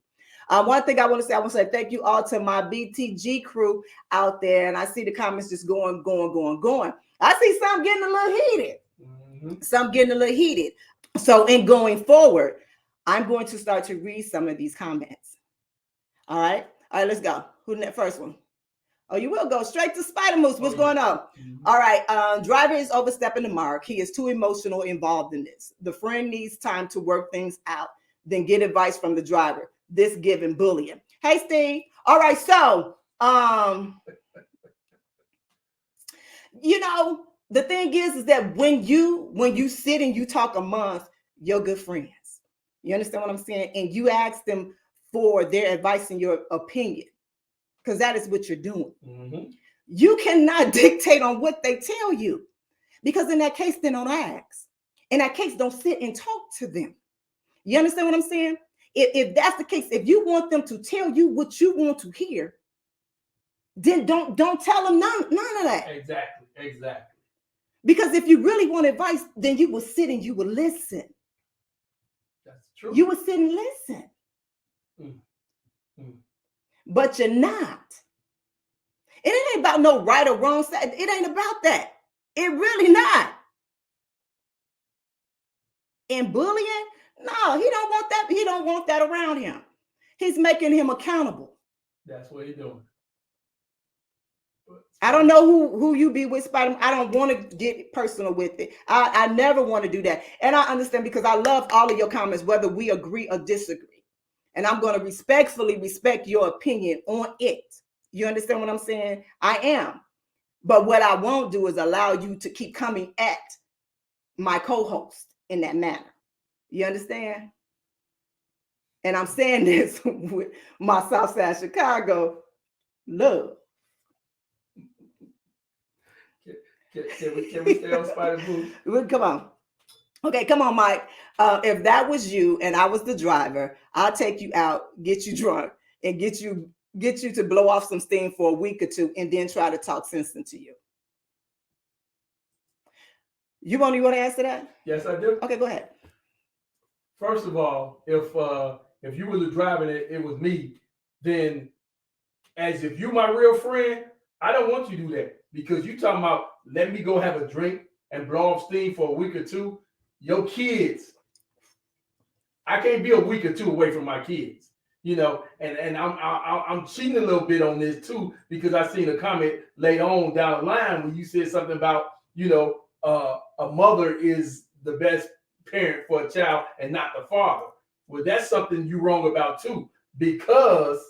One thing I want to say thank you all to my BTG crew out there. And I see the comments just going. I see some getting a little heated. Some getting a little heated. So in going forward, I'm going to start to read some of these comments. All right, let's go. Who's that first one? Oh, you will go straight to Spider Moose. What's going on? All right. Driver is overstepping the mark. He is too emotional involved in this. The friend needs time to work things out, then get advice from the driver. This giving bullying. Hey, Steve. All right. So, the thing is that when you sit and you talk amongst your good friends, you understand what I'm saying? And you ask them for their advice and your opinion, because that is what you're doing. You cannot dictate on what they tell you, because in that case, then don't ask. In that case, don't sit and talk to them. You understand what I'm saying? If that's the case, if you want them to tell you what you want to hear, then don't tell them none of that. Exactly. Because if you really want advice, then you will sit and you will listen. That's true. You will sit and listen. But you're not. It ain't about no right or wrong side. It ain't about that. It really not. And bullying, no, he don't want that. He don't want that around him. He's making him accountable. That's what he's doing. I don't know who you be with, Spider. I don't want to get personal with it. I never want to do that. And I understand, because I love all of your comments, whether we agree or disagree. And I'm going to respectfully respect your opinion on it. You understand what I'm saying? I am. But what I won't do is allow you to keep coming at my co-host in that manner. You understand? And I'm saying this with my Southside Chicago love. Can we stay on Spider Boo? Come on. Okay, come on, Mike. If that was you and I was the driver, I'll take you out, get you drunk, and get you to blow off some steam for a week or two, and then try to talk sense into you. You want to answer that? Yes, I do. Okay, go ahead. First of all, if you were the driver and it was me, then as if you my real friend, I don't want you to do that, because you talking about let me go have a drink and blow off steam for a week or two. Your kids, I can't be a week or two away from my kids, and I'm cheating a little bit on this too, because I seen a comment later on down the line when you said something about, a mother is the best parent for a child and not the father. Well, that's something you're wrong about too, because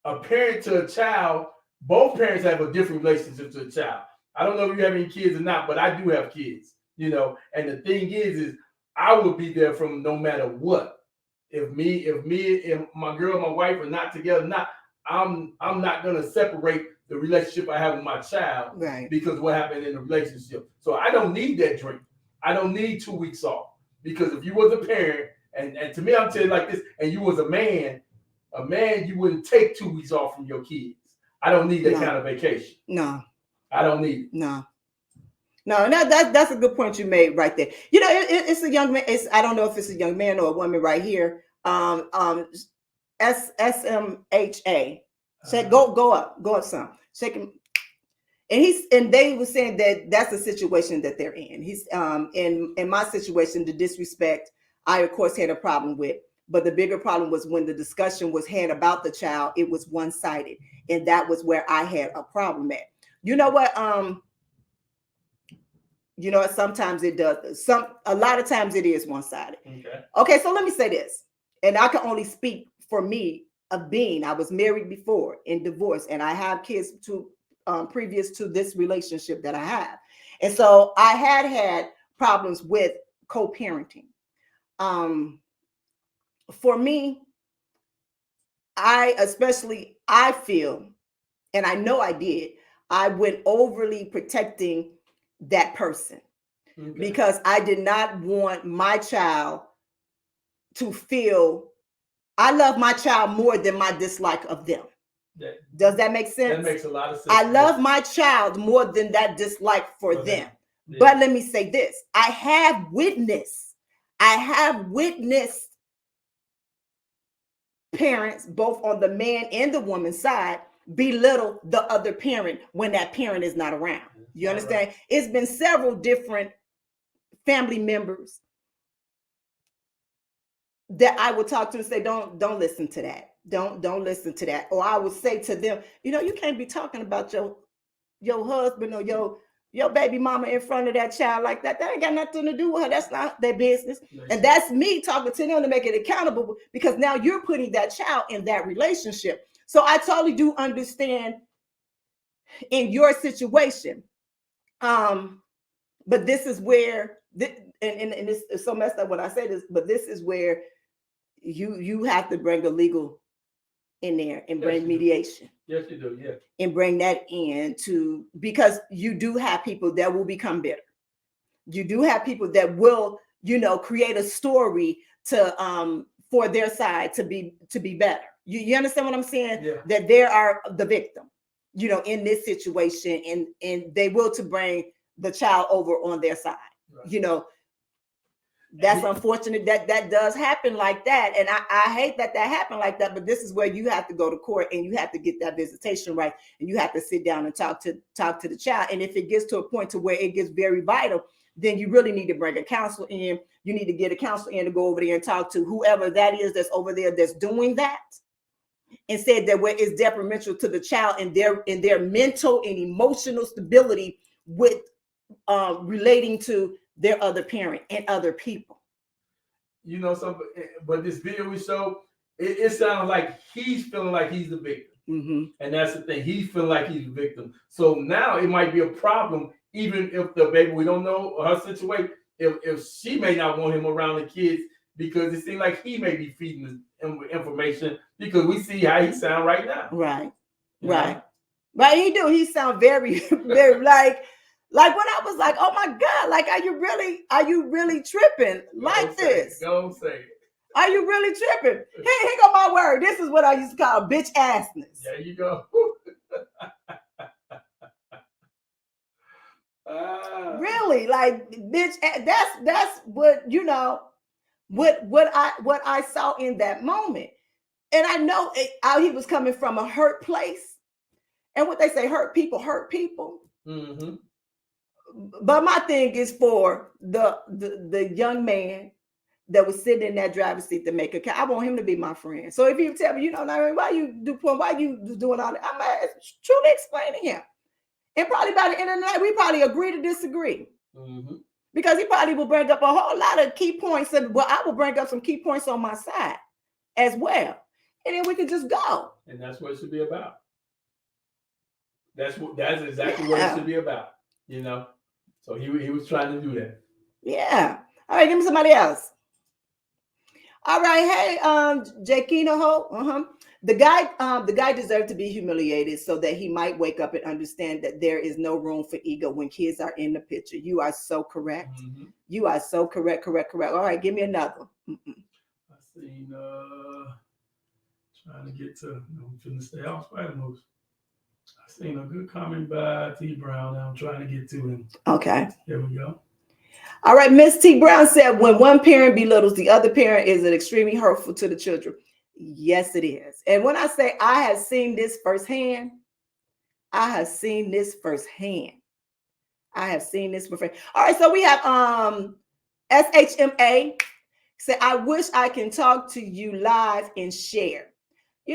a parent to a child, both parents have a different relationship to a child. I don't know if you have any kids or not, but I do have kids, and the thing is I would be there from no matter what. If my girl, my wife are not together, I'm not going to separate the relationship I have with my child, right, because what happened in the relationship. So I don't need that drink. I don't need 2 weeks off, because if you was a parent, and to me, I'm telling you like this, and you was a man, you wouldn't take 2 weeks off from your kids. I don't need that kind of vacation. No. I don't need it. No, that's a good point you made right there. It's a young man. I don't know if it's a young man or a woman right here. SMHA. Say go up some. Shake him. And they were saying that that's the situation that they're in. He's in my situation, the disrespect, I of course had a problem with. But the bigger problem was when the discussion was had about the child, it was one-sided. And that was where I had a problem at. You know what? Sometimes it does. A lot of times it is one-sided. Okay, so let me say this. And I can only speak for me of being. I was married before and divorced, and I have kids previous to this relationship that I have. And so I had problems with co-parenting. For me, I feel, and I know I did, I went overly protecting that person because I did not want my child to feel I love my child more than my dislike of them. Does that make sense? That makes a lot of sense. I love my child more than that dislike for them. Yeah. But let me say this. I have witnessed parents, both on the man and the woman's side, belittle the other parent when that parent is not around. You understand? Right. It's been several different family members that I would talk to and say, don't listen to that. Don't listen to that. Or I would say to them, you can't be talking about your husband or your baby mama in front of that child like that. That ain't got nothing to do with her. That's not their business. Yes. And that's me talking to them to make it accountable, because now you're putting that child in that relationship. So I totally do understand in your situation. But this is where, and it's so messed up when I say this, but this is where you have to bring a legal in there and bring mediation. Yes, you do. Yeah. And bring that in because you do have people that will become bitter. You do have people that will, create a story for their side to be better. You understand what I'm saying? Yeah. That they are the victim, in this situation, and they will to bring the child over on their side. Right. That's unfortunate that does happen like that. And I hate that happened like that, but this is where you have to go to court and you have to get that visitation right. And you have to sit down and talk to the child. And if it gets to a point to where it gets very vital, then you really need to bring a counselor in. You need to get a counselor in to go over there and talk to whoever that is that's over there that's doing that, and said that where it's detrimental to the child and their mental and emotional stability with relating to their other parent and other people. But this video we showed, it sounds like he's feeling like he's the victim. Mm-hmm. And that's the thing. He's feeling like he's the victim. So now it might be a problem, even if the baby, we don't know her situation, if she may not want him around the kids, because it seems like he may be feeding the information, because we see how he sound right now. Right. Right. Right. He do. He sound very, very like when I was like, oh my God, like, are you really tripping like this? Don't say it. Are you really tripping? Here go my word. This is what I used to call bitch assness. There you go. Really, like, bitch. That's what what I saw in that moment, and I know he was coming from a hurt place, and what they say, hurt people hurt people. Mm-hmm. But my thing is for the young man that was sitting in that driver's seat to make a. I want him to be my friend. So if you tell me, why you doing all that, I'm gonna truly explain to him. And probably by the end of the night, we probably agree to disagree. Mm-hmm. Because he probably will bring up a whole lot of key points. And I will bring up some key points on my side as well. And then we can just go. And that's what it should be about. That's exactly what it should be about. So he was trying to do that. Yeah. All right, give me somebody else. All right, hey, Jakina Ho. The guy deserved to be humiliated so that he might wake up and understand that there is no room for ego when kids are in the picture. You are so correct. Mm-hmm. You are so correct. All right, give me another. I seen trying to get to finish the house spider moves. I seen a good comment by T Brown. Now I'm trying to get to him. Okay. There we go. All right, Miss T Brown said, when one parent belittles the other parent, is it extremely hurtful to the children? Yes, it is. And when I say I have seen this firsthand, I have seen this firsthand. All right, so we have SHMA say, I wish I can talk to you live and share.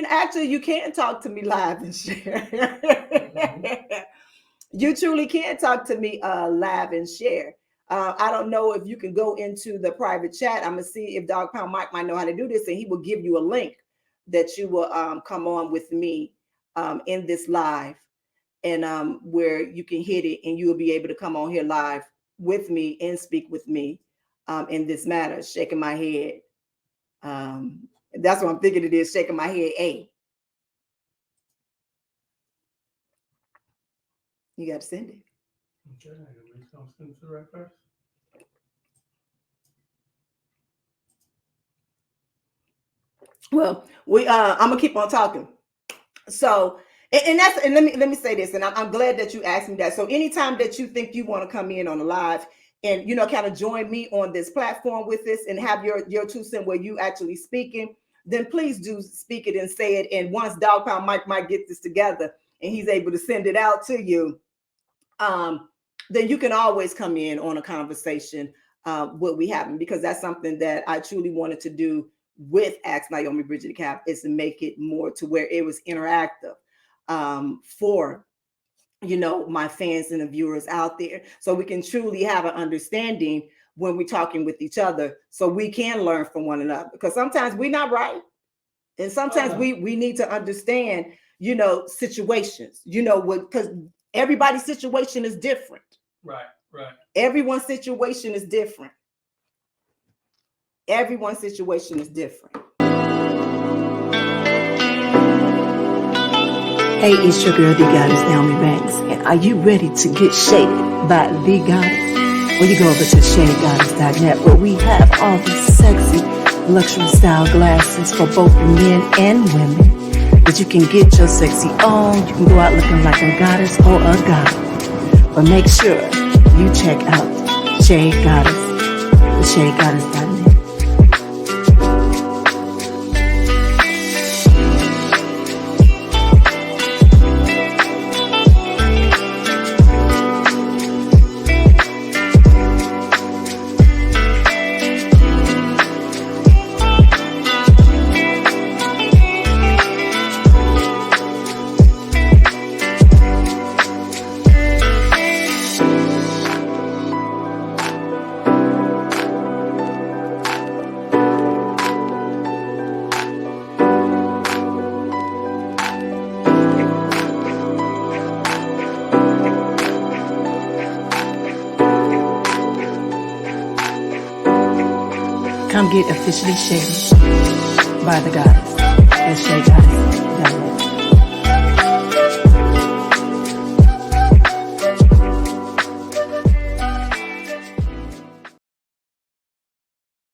Actually, you can talk to me live and share. Mm-hmm. You truly can talk to me live and share. I don't know if you can go into the private chat. I'm going to see if Dog Pound Mike might know how to do this, and he will give you a link that you will come on with me in this live and where you can hit it and you'll be able to come on here live with me and speak with me in this matter. Shaking my head. That's what I'm thinking it is. Shaking my head. A. You got to send it. Okay, we gonna send it to the right person. Well, I'm gonna keep on talking. So, and that's, and let me say this, and I'm glad that you asked me that. So, anytime that you think you want to come in on a live and kind of join me on this platform with this and have your 2 cents where you actually speaking, then please do speak it and say it. And once Dog Pound Mike might get this together and he's able to send it out to you, then you can always come in on a conversation what we having, because that's something that I truly wanted to do with Ask Nyomi Bridget the Cap, is to make it more to where it was interactive for my fans and the viewers out there, so we can truly have an understanding when we're talking with each other, so we can learn from one another, because sometimes we're not right, and sometimes we need to understand situations, because everybody's situation is different. Right. Everyone's situation is different. Everyone's situation is different. Hey, it's your girl, the Goddess Naomi Banks. And are you ready to get shaped by the Goddess? Well, you go over to shadegoddess.net, where we have all the sexy luxury style glasses for both men and women, that you can get your sexy on. You can go out looking like a goddess or a god. But make sure you check out Shade Goddess, the shadegoddess.net. Come get officially shaded by the Goddess at shadegoddess.net.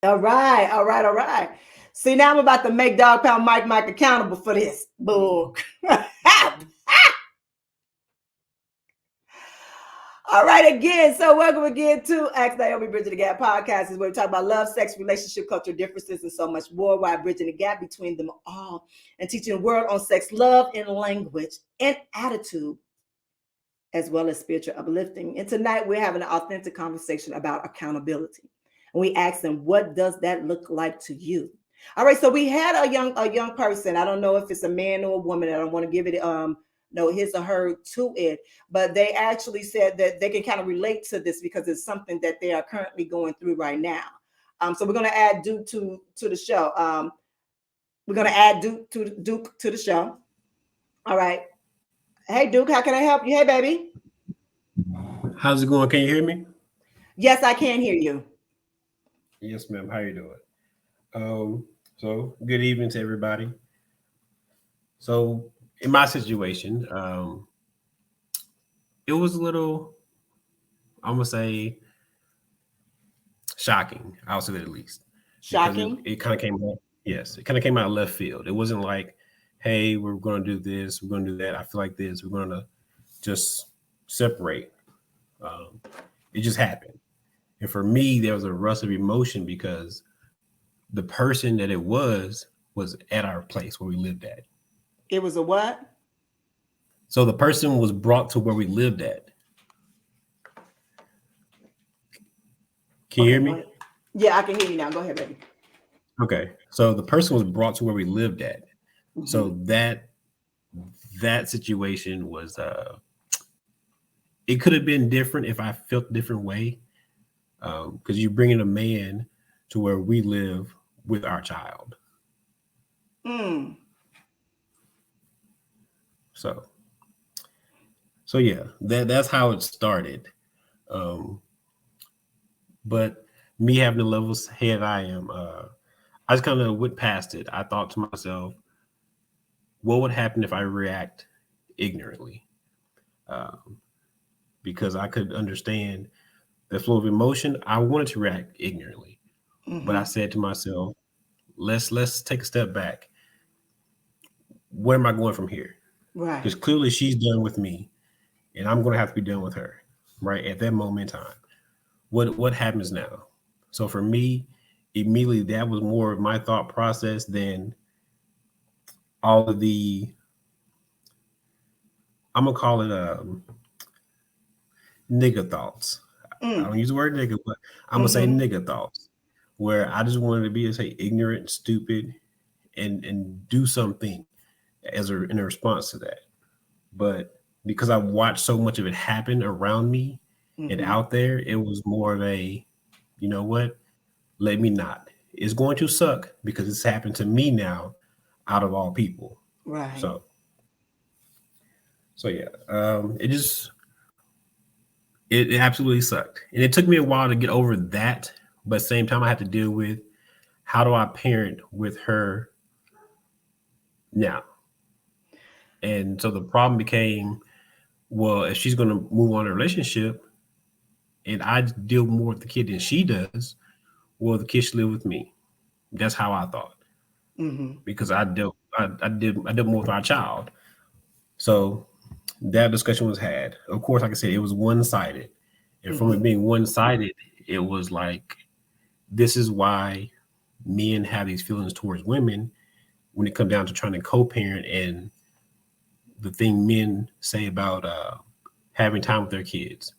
All right. See, now I'm about to make Dog Pound Mike accountable for this book. All right, again. So welcome again to Ask Nyomi Bridget the Gap podcast, is where we talk about love, sex, relationship, culture differences, and so much more, while bridging the gap between them all and teaching the world on sex, love, and language and attitude, as well as spiritual uplifting. And tonight we're having an authentic conversation about accountability. And we asked them, what does that look like to you? All right, so we had a young person. I don't know if it's a man or a woman. I don't want to give it his or her to it, but they actually said that they can kind of relate to this because it's something that they are currently going through right now. So we're going to add Duke to the show. We're going to add Duke to the show. All right. Hey, Duke, how can I help you? Hey, baby. How's it going? Can you hear me? Yes, I can hear you. Yes, ma'am. How you doing? So good evening to everybody. So in my situation, it was a little, I'm gonna say, shocking. I'll say that at least. Shocking. It kind of came out. Yes, it kind of came out of left field. It wasn't like, hey, we're going to do this, we're going to do that. I feel like this. We're going to just separate. It just happened. And for me, there was a rush of emotion because the person that it was at our place where we lived at. It was a what? So the person was brought to where we lived at. Can you hear me? Yeah, I can hear you now. Go ahead, baby. Okay. So the person was brought to where we lived at. Mm-hmm. So that situation was it could have been different if I felt a different way. Because you bring in a man to where we live with our child. So So yeah, that's how it started. Um, but me having the levels head I am, I just kind of went past it. I thought to myself, what would happen if I react ignorantly? Um, because I could understand the flow of emotion. I wanted to react ignorantly, but I Mm-hmm. said to myself, let's take a step back. Where am I going from here? Because Right. clearly she's done with me, and I'm going to have to be done with her, right at that moment in time. What happens now? So for me, immediately that was more of my thought process than all of the, I'm gonna call it nigga thoughts. I Mm. don't use the word nigga, but I'm gonna say Mm-hmm. nigga thoughts, where I just wanted to be, say, ignorant, stupid, and do something in a response to that. But because I watched so much of it happen around me and Mm-hmm. out there, it was more of a, you know what? Let me not. It's going to suck because it's happened to me now, out of all people. Right. So, so yeah, it absolutely sucked, and it took me a while to get over that. But at the same time, I had to deal with how do I parent with her now, and so the problem became, well, if she's going to move on in a relationship, and I deal more with the kid than she does, well, the kid should live with me. That's how I thought Mm-hmm. because I dealt more with our child. So that discussion was had. Of course, like I said, it was one sided, and from Mm-hmm. it being one sided, it was like this is why men have these feelings towards women when it comes down to trying to co-parent and the thing men say about having time with their kids.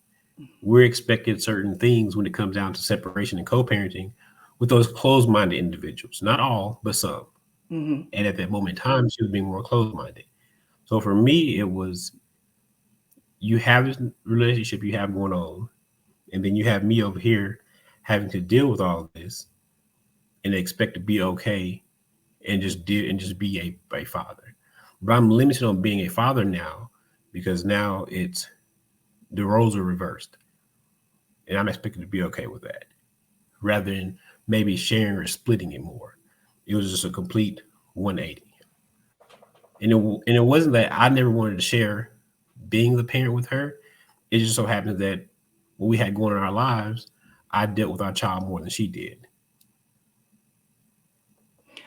We're expected certain things when it comes down to separation and co-parenting with those closed-minded individuals. Not all, but some. Mm-hmm. And at that moment in time, she was being more closed-minded. So for me, it was you have this relationship you have going on, and then you have me over here having to deal with all of this and expect to be okay and just deal and just be a father. But I'm limited on being a father now because now it's the roles are reversed, and I'm expected to be okay with that rather than maybe sharing or splitting it more. It was just a complete 180. And it wasn't that I never wanted to share being the parent with her. It just so happens that what we had going in our lives, I dealt with our child more than she did.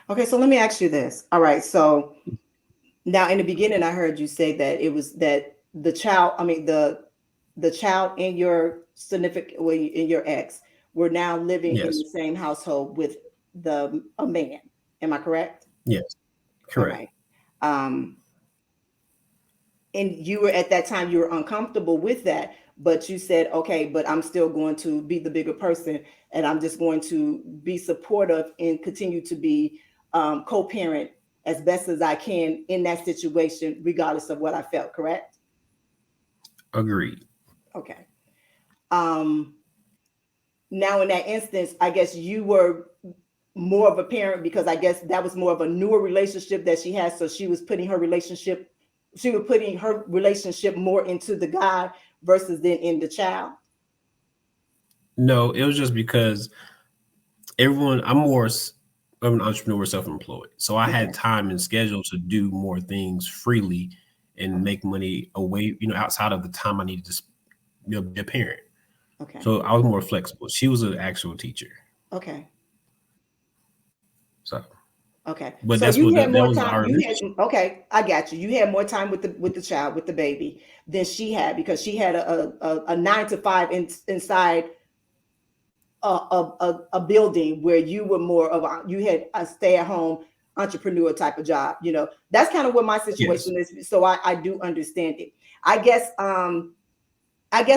Okay, so let me ask you this. All right, so now in the beginning, I heard you say that it was that the child, I mean the child and your significant, well, and your ex were now living in Yes. the same household with the a man. Am I correct? Yes. All Correct. right. Um, and you were at that time you were uncomfortable with that, but you said, okay, but I'm still going to be the bigger person, and I'm just going to be supportive and continue to be co-parent as best as I can in that situation, regardless of what I felt. Correct? Agreed. Okay. Um, Now, in that instance, I guess you were more of a parent because I guess that was more of a newer relationship that she had. So she was putting her relationship more into the guy versus then in the child. No, it was just because I'm more of an entrepreneur, self-employed. So I had Okay. time and schedule to do more things freely and Okay. make money away, outside of the time I needed to, be a parent. Okay. So I was more flexible. She was an actual teacher. Okay. So, Okay. but So that's you what had that more was time. our You had relationship. okay. I got you. You had more time with the child, with the baby, than she had because she had a 9 to 5 inside a building where you were more of you had a stay at home entrepreneur type of job. That's kind of what my Yes. situation is. So I do understand it. I guess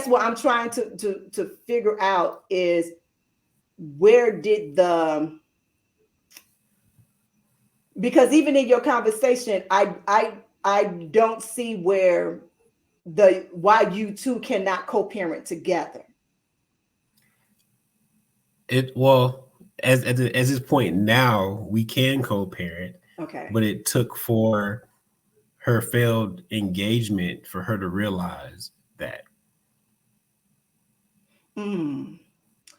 what I'm trying to figure out is where did because even in your conversation, I don't see where why you two cannot co-parent together. Well, as this point now, we can co-parent, Okay. but it took for her failed engagement for her to realize that.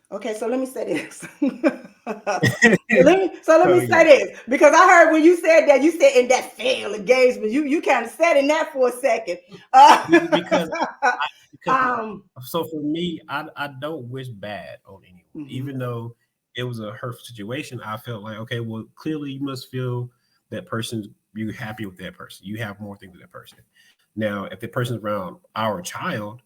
Okay, so let me say this. let me say this, because I heard when you said that, you said in that failed engagement, you kind of sat in that for a second. Because so for me, I don't wish bad on anyone, even though it was a hurtful situation. I felt like, okay, well, clearly you must feel that person, you're happy with that person, you have more things with that person. Now, if the person's around our child,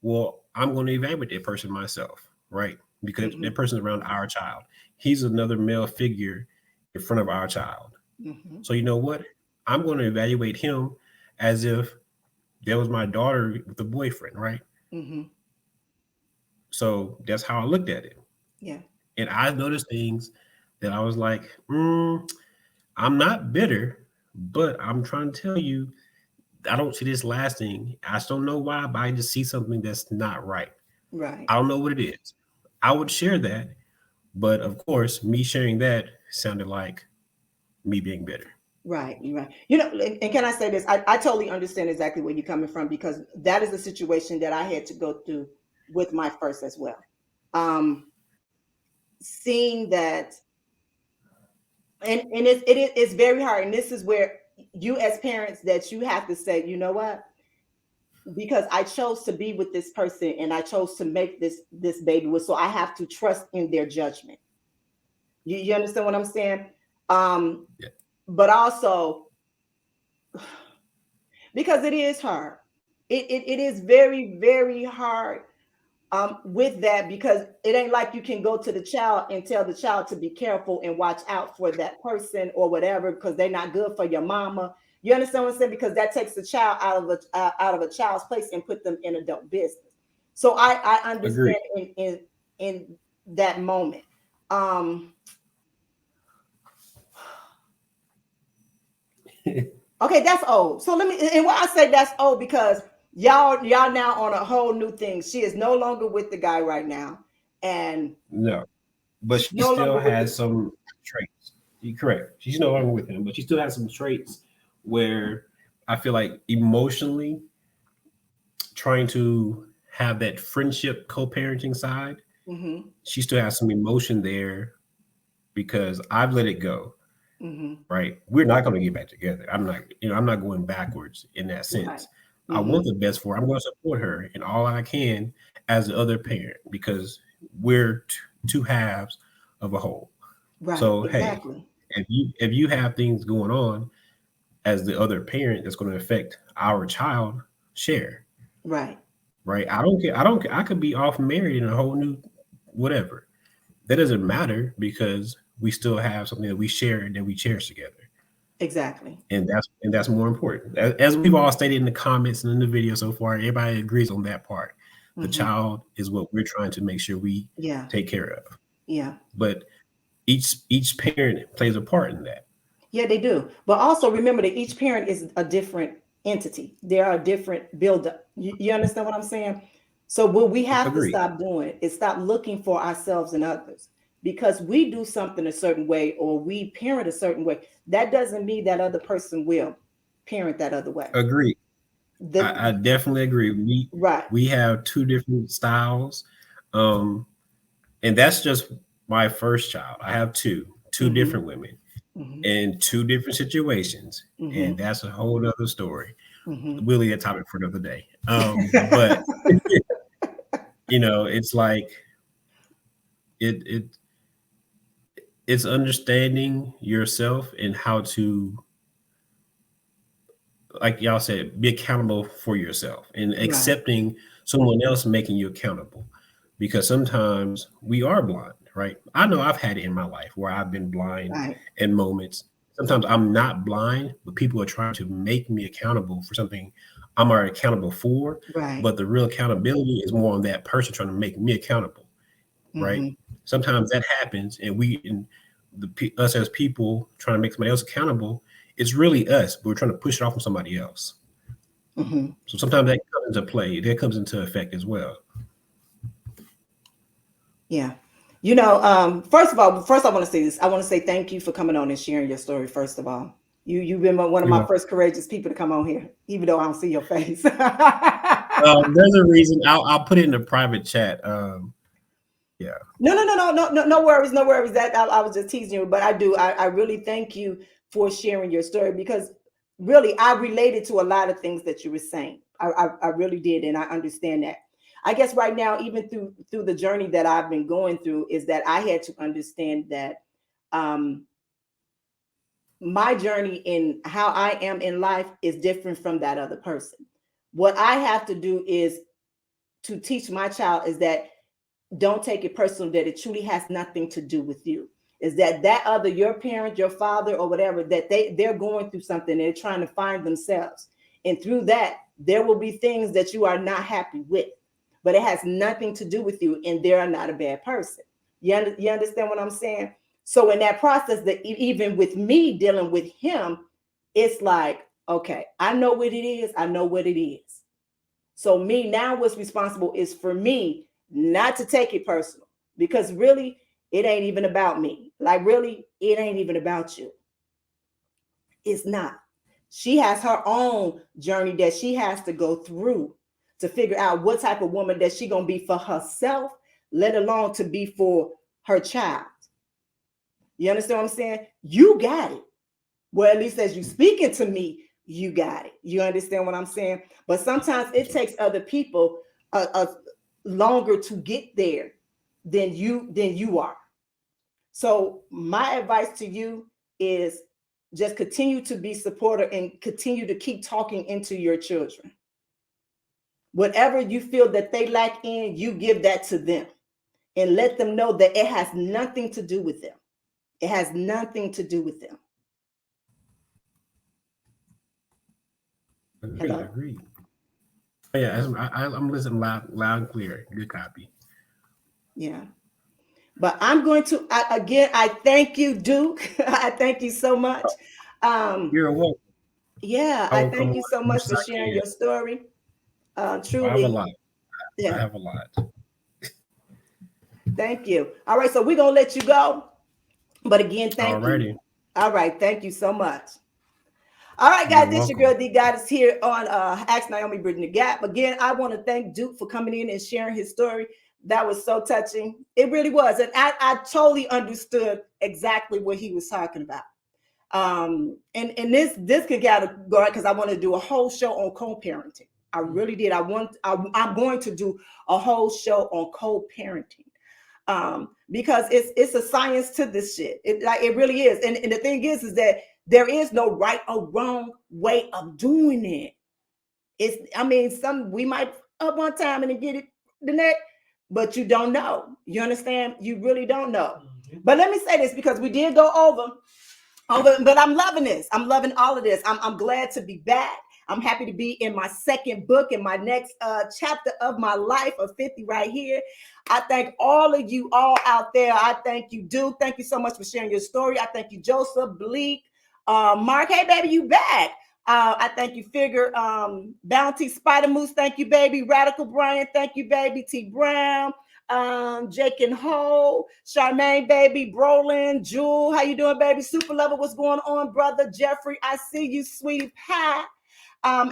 well, I'm going to evaluate that person myself, right? Because that person's around our child. He's another male figure in front of our child. So you know what? I'm going to evaluate him as if that was my daughter with a boyfriend, right? So that's how I looked at it. Yeah. And I noticed things that I was like, I'm not bitter, but I'm trying to tell you, I don't see this lasting. I just don't know why, but I just see something that's not right. Right. I don't know what it is. I would share that, but of course, me sharing that sounded like me being bitter. Right. You know, and can I say this? I totally understand exactly where you're coming from, because that is a situation that I had to go through with my first as well. Seeing that, and it's very hard. And this is where you as parents, that you have to say, you know what? Because I chose to be with this person and I chose to make this baby with, so I have to trust in their judgment. You understand what I'm saying? Yeah. But also, because it is hard. It is very, very hard with that, because it ain't like you can go to the child and tell the child to be careful and watch out for that person or whatever, because they're not good for your mama. You understand what I'm saying? Because that takes the child out of a child's place and put them in adult business. So I understand in that moment. Okay, that's old. So let me, and why I say that's old, because y'all now on a whole new thing. She is no longer with the guy right now, and no, but she still has some traits. You're correct. She's no longer with him, but she still has some traits where I feel like emotionally trying to have that friendship co-parenting side. She still has some emotion there because I've let it go. Right. We're not going to get back together. I'm not going backwards in that sense. Right. I want the best for her. I'm going to support her in all I can as the other parent, because we're two halves of a whole. Right. So, exactly. Hey, if you have things going on as the other parent that's going to affect our child, share. Right. Right. I don't care. I could be off married in a whole new whatever. That doesn't matter, because we still have something that we share and that we cherish together. Exactly. And that's more important. As we've all stated in the comments and in the video so far, everybody agrees on that part. The child is what we're trying to make sure we take care of. Yeah. But each parent plays a part in that. Yeah, they do. But also remember that each parent is a different entity. There are different buildup. You understand what I'm saying? So what we have to stop doing is stop looking for ourselves and others. Because we do something a certain way or we parent a certain way, that doesn't mean that other person will parent that other way. Agree. I definitely agree. We have two different styles. And that's just my first child. I have two different women in two different situations. And that's a whole other story. We'll leave that topic for another day. But it's like it's understanding yourself and how to, like y'all said, be accountable for yourself and accepting someone else making you accountable, because sometimes we are blind, right? I know I've had it in my life where I've been blind in moments. Sometimes I'm not blind, but people are trying to make me accountable for something I'm already accountable for. Right. But the real accountability is more on that person trying to make me accountable, right? Sometimes that happens, and us as people trying to make somebody else accountable, it's really us, but we're trying to push it off on somebody else. So sometimes that comes into play, that comes into effect as well. Yeah. First I want to say this. I want to say thank you for coming on and sharing your story, first of all. You've been one of You're my welcome. first courageous people to come on here, even though I don't see your face. There's a reason. I'll put it in the private chat. Yeah. No worries, no worries. That I was just teasing you, but I really thank you for sharing your story, because really I related to a lot of things that you were saying. I really did, and I understand that. I guess right now, even through the journey that I've been going through, is that I had to understand that my journey in how I am in life is different from that other person. What I have to do is to teach my child is that don't take it personal, that it truly has nothing to do with you. Is that other, your parent, your father, or whatever, that they're going through something, they're trying to find themselves. And through that, there will be things that you are not happy with, but it has nothing to do with you, and they are not a bad person. You understand what I'm saying? So in that process, that even with me dealing with him, it's like, okay, I know what it is. I know what it is. So me now, what's responsible is for me not to take it personal, because really it ain't even about me. Like really, it ain't even about you. It's not. She has her own journey that she has to go through to figure out what type of woman that she gonna be for herself, let alone to be for her child. You understand what I'm saying? You got it. Well, at least as you speaking to me, you got it. You understand what I'm saying? But sometimes it takes other people longer to get there than you are. So my advice to you is just continue to be supportive and continue to keep talking into your children. Whatever you feel that they lack in, you give that to them and let them know that it has nothing to do with them. It has nothing to do with them. Agreed. Yeah, I'm listening loud and clear. Good copy. Yeah. But I'm going to, I thank you, Duke. I thank you so much. You're welcome. Yeah, I I will come thank on you so as much much as for I sharing can. your story. I have a Truly. lot. Yeah. I have a lot. Thank you. All right, so we're going to let you go. But again, thank Alrighty. you. All right, thank you so much. All right, guys, You're this your welcome. girl D Goddess here on Ask Nyomi, Bridging the Gap. Again, I want to thank Duke for coming in and sharing his story. That was so touching. It really was. And I totally understood exactly what he was talking about. And this could get a go because I want to do a whole show on co-parenting. I really did. I'm going to do a whole show on co-parenting. Because it's a science to this shit. It really is. And the thing is that there is no right or wrong way of doing it. We might up one time and then get it the next, but you don't know. You understand? You really don't know. Mm-hmm. But let me say this, because we did go over, but I'm loving this. I'm loving all of this. I'm glad to be back. I'm happy to be in my second book, in my next chapter of my life of 50 right here. I thank all of you all out there. I thank you, Duke. Thank you so much for sharing your story. I thank you, Joseph, Bleak, Mark. Hey, baby, you back. I thank you, Figure, Bounty, Spider Moose. Thank you, baby. Radical Brian. Thank you, baby. T Brown. Jake and Ho, Charmaine, baby, Brolin, Jewel, how you doing, baby? Super Lover, what's going on, brother? Jeffrey, I see you, sweetie pie.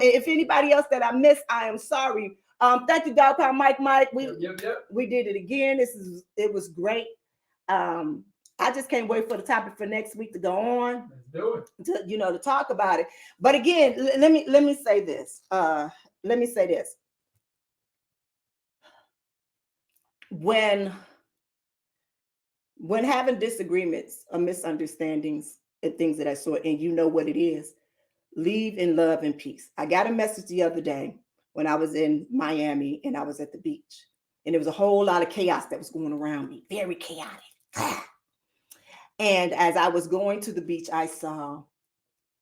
If anybody else that I missed, I am sorry. Thank you, Dog Pound Mike. We did it again. It was great. I just can't wait for the topic for next week to go on. Let's do it. To talk about it. But again, let me say this. When having disagreements or misunderstandings and things of that sort, and you know what it is, leave in love and peace. I got a message the other day when I was in Miami and I was at the beach, and there was a whole lot of chaos that was going around me, very chaotic. And as I was going to the beach, I saw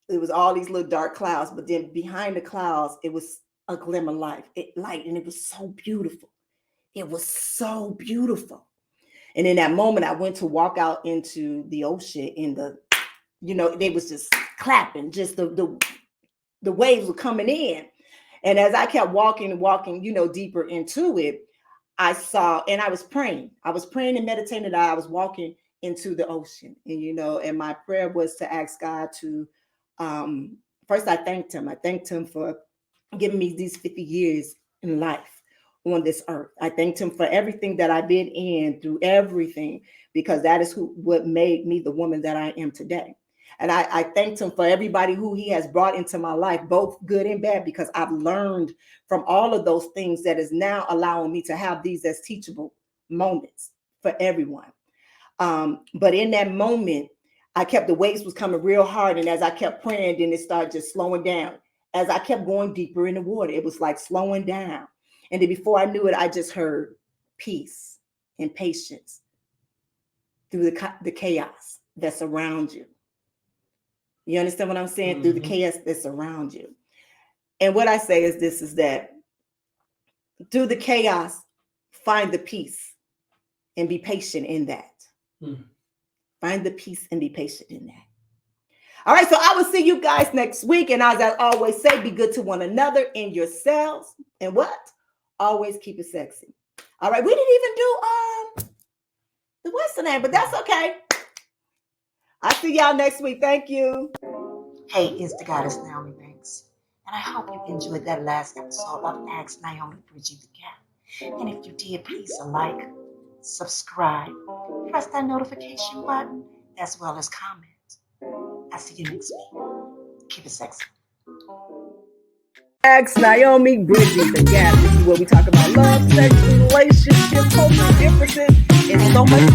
it was all these little dark clouds, but then behind the clouds, it was a glimmer of light, and it was so beautiful. It was so beautiful. And in that moment, I went to walk out into the ocean, and they was just clapping, just the waves were coming in. And as I kept walking, deeper into it, I saw, and I was praying and meditating that I was walking into the ocean. And, and my prayer was to ask God to First, I thanked him. I thanked him for giving me these 50 years in life on this earth. I thanked him for everything that I've been in, through everything, because that is what made me the woman that I am today. And I thanked him for everybody who he has brought into my life, both good and bad, because I've learned from all of those things that is now allowing me to have these as teachable moments for everyone. But in that moment, the waves was coming real hard. And as I kept praying, then it started just slowing down. As I kept going deeper in the water, it was like slowing down. And then before I knew it, I just heard peace and patience through the chaos that's around you. You understand what I'm saying? Through the chaos that's around you. And what I say is this, is that through the chaos, find the peace and be patient in that. Find the peace and be patient in that. All right, so I will see you guys next week. And as I always say, be good to one another and yourselves. And what? Always keep it sexy. All right, we didn't even do what's the name, but that's okay. I'll see y'all next week. Thank you. Hey, it's the goddess Nyomi Banks, and I hope you enjoyed that last episode of Ask Nyomi Bridging the Gap. And if you did, please like, subscribe, press that notification button, as well as comment. I'll see you next week. Keep it sexy. Ask Nyomi Bridging the Gap. This is where we talk about love, sex, relationships, cultural differences, and so much